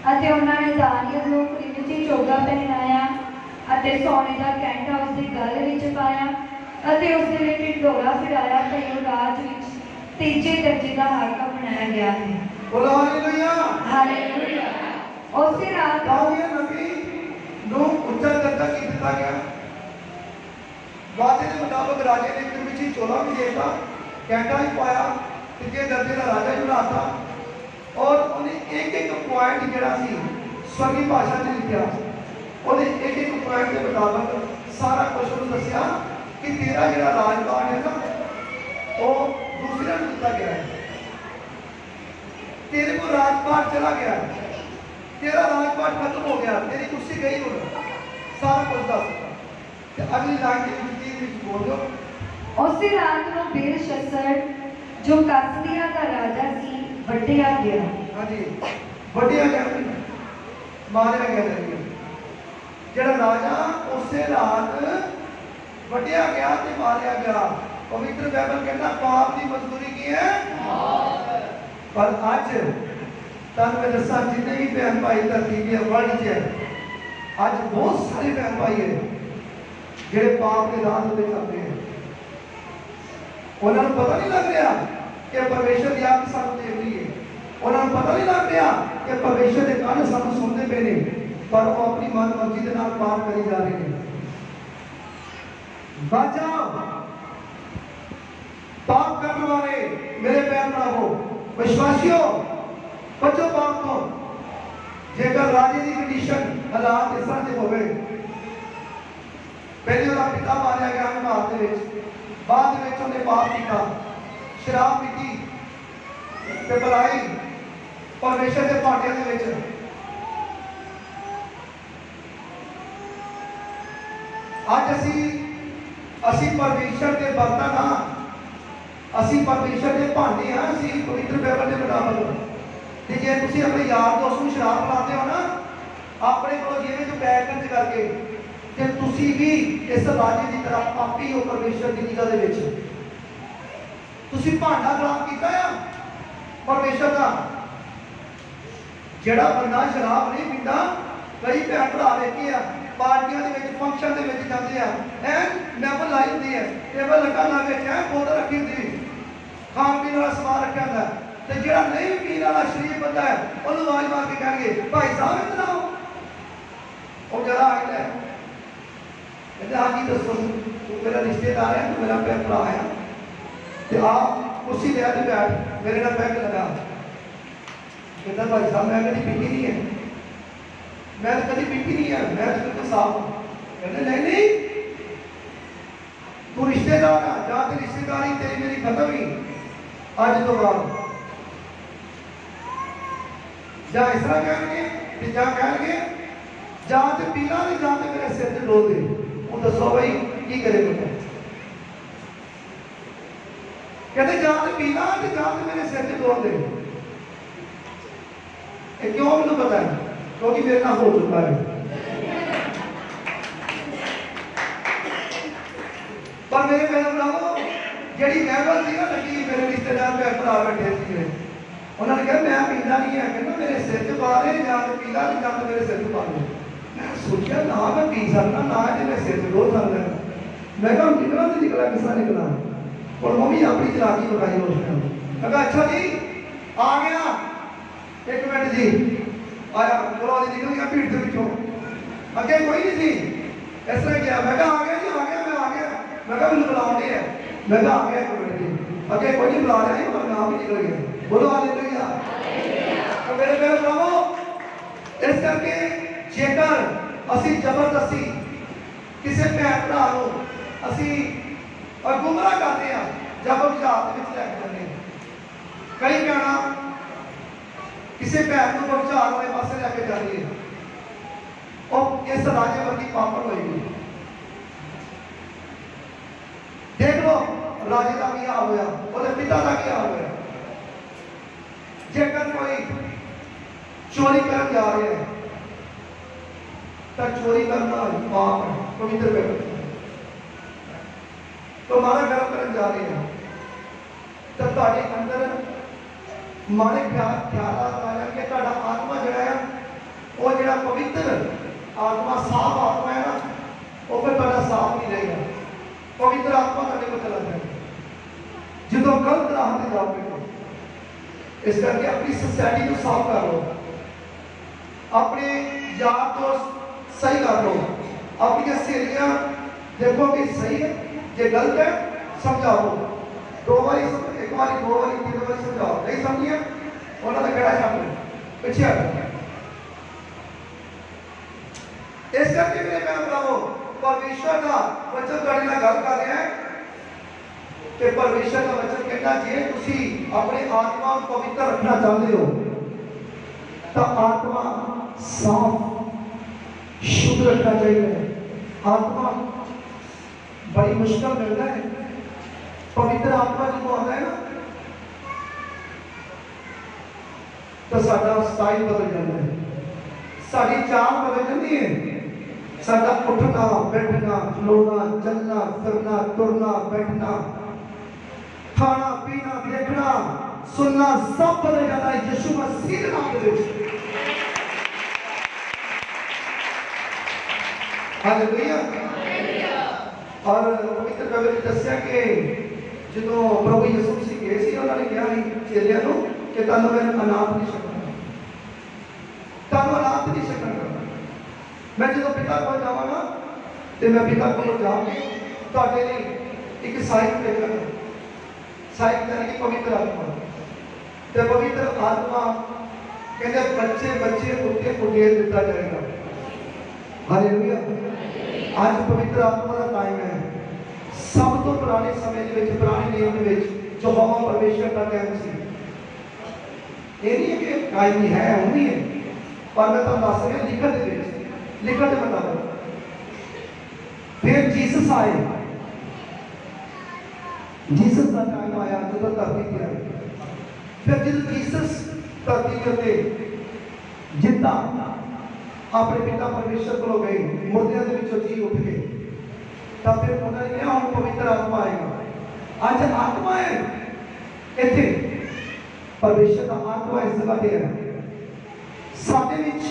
ਅਤੇ ਉਹਨਾਂ ਨੇ ਦਾਨੀਏਲ ਨੂੰ ਪ੍ਰਿੰਜੀ ਚੋਗਾ ਪਹਿਨਾਇਆ ਅਤੇ ਸੋਨੇ ਦਾ ਕੈਂਠਾ ਉਸਦੇ ਗਲ ਵਿੱਚ ਪਾਇਆ ਅਤੇ ਉਸਦੇ ਲਈ ਢਿੰਡੋਰਾ ਫਿਰਾਇਆ ਤੇ ਉਹ ਰਾਜ ਵਿੱਚ ਤੀਜੇ ਦਰਜੇ ਦਾ ਹਾਕਮ ਬਣਾਇਆ ਗਿਆ ਹੈ। ਬੋਲੋ ਹਾਲੇਲੂਇਆ। ਹਾਲੇਲੂਇਆ। ਉਸੇ ਰਾਤ ਦਾਨੀਏਲ ਨਬੀ ਨੂੰ ਉੱਚਾ ਦਰਜਾ ਕੀ ਦਿੱਤਾ ਗਿਆ। ਵਾਅਦੇ ਦੇ ਮੁਤਾਬਕ ਰਾਜੇ ਨੇ ਪ੍ਰਿੰਜੀ ਚੋਲਾ ਵੀ ਦੇਤਾ, ਕੈਂਠਾ ਵੀ ਪਾਇਆ, ਤੀਜੇ ਦਰਜੇ ਦਾ ਰਾਜਾ ਵੀ ਬਣਾਤਾ और उन्हें एक एक पॉइंट जरा सी स्वर्गीय भाषा में लिखा, उन्हें एक एक पॉइंट के मुताबिक सारा कुछ उन्हें दसिया कि तेरा जरा राजपाट है ना वो दूसरे को दिता गया है, तेरे को राजपाट चला गया, तेरा राजपाट खत्म हो गया, तेरी कुर्सी गई हो, सारा कुछ दस। अगली लाइन की बोल दो। उसी रात को बेलशस्सर जो कसदिया का राजा सी ਵੱਢਿਆ ਗਿਆ। ਹਾਂਜੀ, ਵੱਢਿਆ ਗਿਆ, ਮਾਰਿਆ ਗਿਆ। ਜਿਹੜਾ ਰਾਜਾ ਉਸੇ ਰਾਤ ਵੱਢਿਆ ਗਿਆ ਤੇ ਮਾਰਿਆ ਗਿਆ। ਪਵਿੱਤਰ ਬਾਈਬਲ ਕਹਿੰਦਾ ਪਾਪ ਦੀ ਮਜ਼ਦੂਰੀ ਕੀ ਹੈ? ਪਰ ਅੱਜ ਤੁਹਾਨੂੰ ਮੈਂ ਦੱਸਾਂ, ਜਿੰਨੇ ਵੀ ਭੈਣ ਭਾਈ ਧਰਤੀ ਦੇ ਵਰਲਡ 'ਚ ਅੱਜ ਬਹੁਤ ਸਾਰੇ ਭੈਣ ਭਾਈ ਹੈ ਜਿਹੜੇ ਪਾਪ ਦੇ ਰਾਹ ਉੱਤੇ ਚੱਲਦੇ ਹੈ। ਉਹਨਾਂ ਨੂੰ ਪਤਾ ਨਹੀਂ ਲੱਗ ਰਿਹਾ कि परमेश्वर की आत्मा सानू देख रही है, उन्होंने पता नहीं लग रहा कि परमेश्वर के कान सानू सुनते पे ने, पर वो अपनी मन मर्जी के नाल पाप करी जा रहे हैं। बच जाओ पाप करने वाले मेरे पैर पड़ाओ, विश्वासियों बचो पाप तो। जेकर राजे की कंडीशन हालात इस तरह के हो गए, पहले उसका पिता मारिया गया हाथ के विच, बाद में उन्हें पाप किया, शराब पीती ते बुलाई परमेश्वर के भांडे दे विच। अज असी परमेश्वर के बर्तन हाँ, असी परमेश्वर के भांडे हाँ, असी पवित्र बाइबल के मुताबिक। ते जे तुसीं अपने यार दोस्त नूं शराब पिलाते हो ना अपने को जेब च पैक करके, ते तुसीं भी इस राजे की तरह पापी हो परमेश्वर की निगाह दे विच। तुसी भांडा खराब किया है परमेश्वर का। जेड़ा बंदा शराब नहीं पीता, कई भैन भरा वेखे आ पार्टियां दे विच फंक्शन दे विच जांदे आ, मैबल लाई हुंदी है, टेबल लगा ना विच है, बोतल रखी हुंदी, खाण पीण वाला समान रखा हुंदा है, ते जेड़ा नहीं पीण वाला शरीफ बंदा है उहनूं आवाज मार के कहणगे भाई साहब इधर आओ। ਉਹ जरा आ गया कहते हाँ जी दसो, तू मेरा रिश्तेदार है, तू मेरा भैन भरा है, ते आप कुर्सी ले आते बैठ, मेरे नाल बैठ लगा। कहता भाई साहब मैं कभी पीती नहीं है, मैं तो कभी पीती नहीं है, मैं तो बिल्कुल साफ हूँ। कहते नहीं नहीं तू रिश्तेदार है, जा तो रिश्तेदारी तेरी मेरी खत्म ही अज तो बाद। जा इस तरह कहेंगे, जा कहेंगे जा तो पीला नहीं, जा तो मेरे सिर से डोल दे। वो दसो भाई की करे बेटा। कहते जा तो पीला तो जा तो मेरे सिर से डोल दे। क्यों मैंने पता है, क्योंकि मेरे नाम हो चुका है। पर मेरे बहन भराओ जी बाइबल थी ना लगी, मेरे रिश्तेदार भैन भरा बैठे थे, उन्होंने कहा मैं पीला नहीं है, कहना मेरे सिर च पा रहे, या तो पीला नहीं जा तो मेरे सिर च पा रहे। मैं सोचा ना मैं पी सकता ना मेरे सिर च डोल सकता। मैं कहा निकला तो निकला, किसा निकला, और मम्मी अपनी चलाकी बताई उसने। मैं कहा अच्छा जी आ गया, एक मिनट जी आया, चलो जी निकल गया भीड़ के पिछों, अगे कोई नहीं थी, इस तरह किया। मैं कहा आ गया जी, आ गया, मैं आ गया। मैं कहा मैंने बुला नहीं है, मैं कहा आ गया एक मिनट जी, अगे कोई नहीं बुला रहा है, और नाम ही निकल गया। बोलो हालेलुया। तो मेरे मेरे प्रभु इस करके जेकर असी जबरदस्ती किसी भैन भरा को असी गुमराह करते हैं, जब हम जात में लैके जाते हैं, कई भैन किसी भैन को भुचाल वाले पासे लैके जाती है और इस राजे वर्गी पापड़ होगी। देख लो राजे का की हाल होया, उसके पिता का की हाल होया। जेकर कोई चोरी कर जा रहा है तो चोरी करना पाप है, पवित्र व्यक्ति तो मारा गर्म करन जा रहे हैं तो ਤੁਹਾਡੇ अंदर माड़े ख्याल आ जाएंगे। ਤੁਹਾਡਾ आत्मा ਜਿਹੜਾ है वो ਜਿਹੜਾ पवित्र आत्मा साफ आत्मा है ना वो फिर ਤੁਹਾਡਾ साफ नहीं रहेगा। पवित्र आत्मा ਤੁਹਾਡੇ को चला जाएगा जो गलत राह ते जाओगे। इस करके अपनी सोसाइटी को साफ कर लो, अपने यार दोस्त सही कर लो, अपनी सहेलियां देखो कि सही है जे गलत है समझाओ। दो बारी एक बारी दो बारी तीन बारी समझाओ, नहीं समझिए उन्होंने कहना छाप पीछे हट। इस करके मेरे बहन भरावो परमेश्वर का वचन ਤੁਹਾਡੇ ਨਾਲ ਗੱਲ कर रहा है कि परमेश्वर का वचन कहना जे तुसी अपने आत्मा को पवित्र रखना चाहते हो तो आत्मा साफ शुद्ध रखना चाहिए। आत्मा बड़ी मुश्किल मिलता है। पवित्र आत्मा जो आता है ना तो साडा स्टाइल बदल जाता है, साडी चाल बदल जाती है, साडा उठना बैठना खलोना चलना फिरना तुरना बैठना खाना पीना देखना सुनना सब बदल जाता है यीशु मसीह के नाम में। हालेलुया। और पवित्र बाइबल में दस्या कि जो प्रभु यीशु मसीह गए सी उन्होंने कहा चेलियां को कि तुहानू मैं अनाथ नहीं छड्डना, तुहानू अनाथ नहीं छड्डना। मैं जो पिता को जावांगा तो मैं पिता को जाके तुहाडे लई एक साइक भेजांगा। साइक यानी कि पवित्र आत्मा। तो पवित्र आत्मा कहते बच्चे बच्चे उठे उठेल दिता जाएगा। हालेलुया। आज पवित्र आत्मा का टाइम है। सब तो पुराने समय के विच पुराने नियम के विच जो यहोवा परमेश्वर का टाइम सी, ये नहीं है कि टाइम ही है वो भी है, पर मैं तो दस रहा लिखत दे विच लिखत बताओ। फिर जीसस आए, जीसस का टाइम आया जो धरती पर आए। फिर जब जीसस धरती पर जिंदा अपने पिता परमेश्वर को गए मुर्दियां के विचों जी उठ गए, तब फिर उन्होंने कहा हम पवित्र आत्मा आएगा। आज आत्मा है इतने परमेश्वर का आत्मा इस जगह पे है साडे विच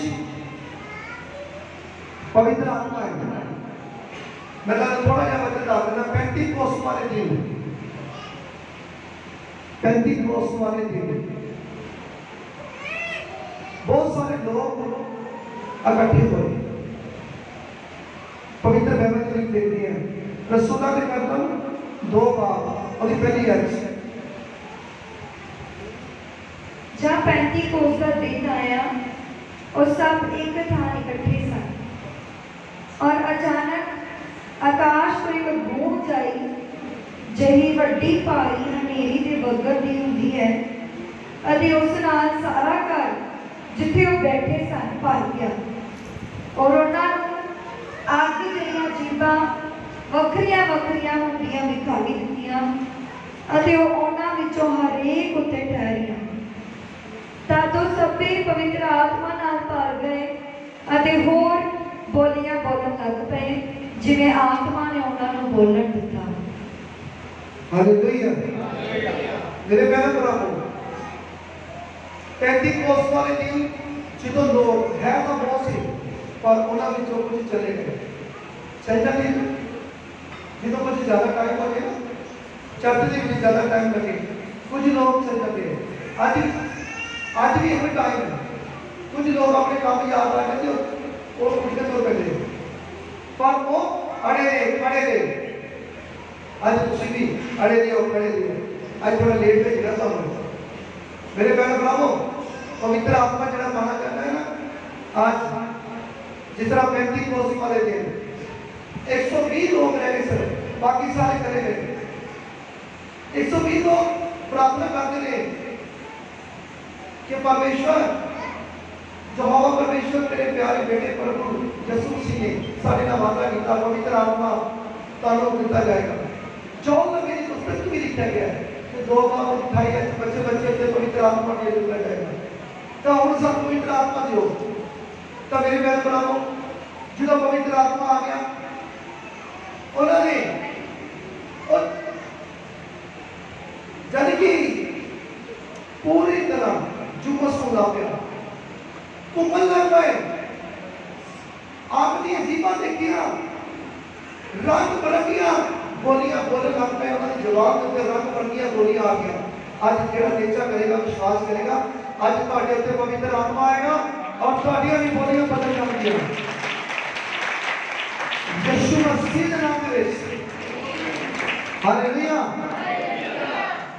पवित्र आत्मा है। मैं थोड़ा जहा वचन दस देना। पेंतीकोस्त वाले दिन, पेंतीकोस्त वाले दिन बहुत सारे लोग इकट्ठे हुए। पवित्र बाइबल में देखते हैं रसूलों के कर्म 2 बाब और पहली अर्ज जब पेंतीकोस्त का दिन आया और सब एक थां इकट्ठे सन और अचानक आकाश तो एक गूंज आई जही वड्डी भारी हनेरी दे वगत दी हुंदी है अते उस नाल सारा घर जिथे वो बैठे सन भर गया और उन्होंने अग जिहियां जीवां वखरियां वखरियां हुंदियां विखाई दित्तियां अते उन्हां विचों हरेक उत्ते ठहरियां। तादो सबे पवित्र आत्मा नाल भर गए अते होर बोलियां बोलन लग पे जिवें आत्मा ने उन्होंने बोलन दिता। हालेलुया। मेरे प्यारे भरावो पेंतीकोस्त वाले दिन जो लोग है तो बहुत से पर उन्होंने विचों कुछ चले गए। चल जाते जो कुछ ज़्यादा टाइम हो गया चर्च के ज़्यादा टाइम लगे कुछ लोग चल जाते हैं। आज भी यही टाइम है। कुछ लोग अपने काम याद आ जाते और कुछ तो पहले पर वो अड़े रहे। आज तुम भी अड़े रहे हो खड़े रहे। आज थोड़ा लेट में गिरा था मेरे बहन भरावो पवित्र आत्मा जरा माना करना है ना। आज जिस तरह पेंतीकोस्त वाले दिन 120 लोग रह गए सर, बाकी सारे चले गए। 120 लोग प्रार्थना करते रहे कि परमेश्वर यहोवा परमेश्वर तेरे प्यारे बेटे प्रभु यसू मसीह ने साडे नाल वादा कीता पवित्र आत्मा तुहानू दिता जाएगा। जौन नबी की पुस्तक में लिखा गया है कि 2:28 बच्चे बच्चे ते पवित्र आत्मा दे दिता जाएगा। तो हुण सब पवित्र आत्मा दिओ। तो मेरे प्यारे भरावो जो पवित्र आत्मा आ गया उन्होंने जन की पूरी तरह जुमस को ला पाया कुमल लग पाए आपने अजीबा देखिया रंग बिरंगिया बोलियां बोलने लग पे उन्होंने जवाब देते रंग बिरंगिया बोलियां आ गया। आज जेड़ा नेचा करेगा विश्वास करेगा आज तुहाडे उत्ते पवित्र आत्मा आएगा और तुहाडियां भी बोलियां बदल जाएंगी यीशु मसीह के नाम में। हालेलुया।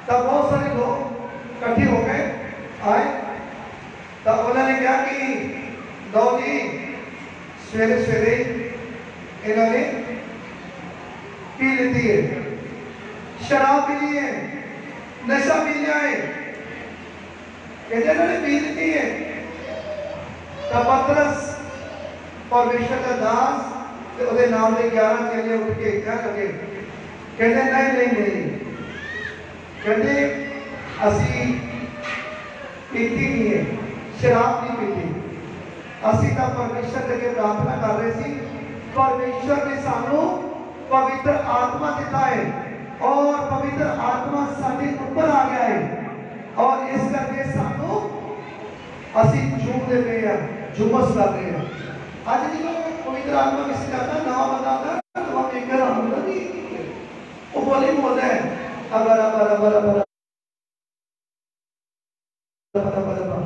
तब बहुत सारे लोग इकट्ठे हो गए आए तब उन्होंने क्या कि लो जी सवेरे सवेरे इन्होंने पी लेती है शराब पी ली है नशा पी लिया है कहते इन्होंने पी लेती है। तब पतरस परमेश्वर का दास ਉਹਦੇ ਨਾਮ ਦੇ 11 ਚੇਲੇ ਉੱਠ ਕੇ ਕਹਿ ਲਗੇ ਕਹਿੰਦੇ नहीं कहते ਅਸੀਂ पीती नहीं है शराब नहीं पीती ਅਸੀਂ ਤਾਂ परमेश्वर के प्रार्थना कर रहे सी परमेश्वर ने सानू पवित्र आत्मा दिता है और पवित्र आत्मा साडे ऊपर आ गया है और इस करके सानू ਅਸੀਂ झूमते पे हैं झुमस कर रहे हैं। आज जो पवित्र आत्मा किसी जाता नवा बंदा आता नवा मेकर आंदा नहीं वो बोले बोलता है अबर अबर अबर अबर अबर अबर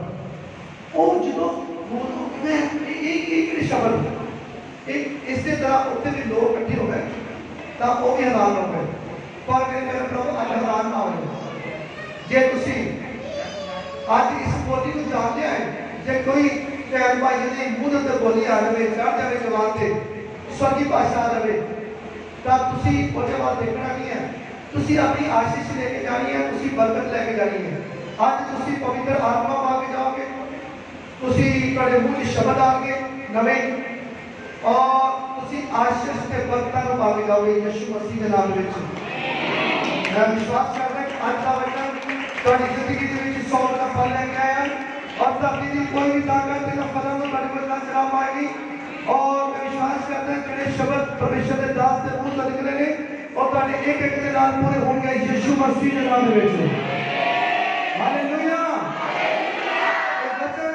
ओ जो बोलो मैं एक शब्द एक इससे तरह उत्ते भी लोग इकट्ठे हो गए तब वो भी हैरान हो गए पर मेरे प्रभु आज हैरान ना हो जे तुसी आज इस बोली को जानते हैं जे कोई भैन भाई ने मुंह ते बोली आ जाए चढ़ जाए जवान से स्वर्गी भाषा आ जाए तब तुसी ਉਹਦੇ ਵੱਲ देखना नहीं है तुसी अपनी आशीष लेके जानी है तुसी बरकत लेके जानी है। आज तुसी पवित्र आत्मा पा के जाओगे तुसी ਤੁਹਾਡੇ ਮੂੰਹ 'ਚ ਸ਼ਬਦ ਆਣਗੇ ਨਵੇਂ और तुसी आशीष ਤੇ ਬਰਕਤਾਂ ਨੂੰ ਪਾ ਕੇ ਜਾਓਗੇ ਯਿਸੂ ਮਸੀਹ ਦੇ ਨਾਮ ਵਿੱਚ। मैं विश्वास करता कि आज का वचन ਤੁਹਾਡੀ ਜ਼ਿੰਦਗੀ ਦੇ ਵਿੱਚ 100 ਦਾ ਫਲ ਲੈ ਕੇ आया और तभी की कोई भी ताकत तेरा फलन में बड़ी बड़ी चला पाएगी। और मैं विश्वास करता हूं कि शब्द परमेश्वर के दास से मुंह से निकलेंगे और ताने एक एक के नाम पूरे होंगे यीशु मसीह के नाम में। हालेलुया। वचन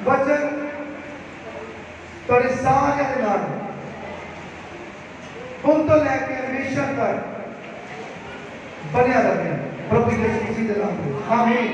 वचन तोरे सारे के नाम हम तो लेके हमेशा तक बनिया रहे प्रभु यीशु मसीह के नाम में। आमीन।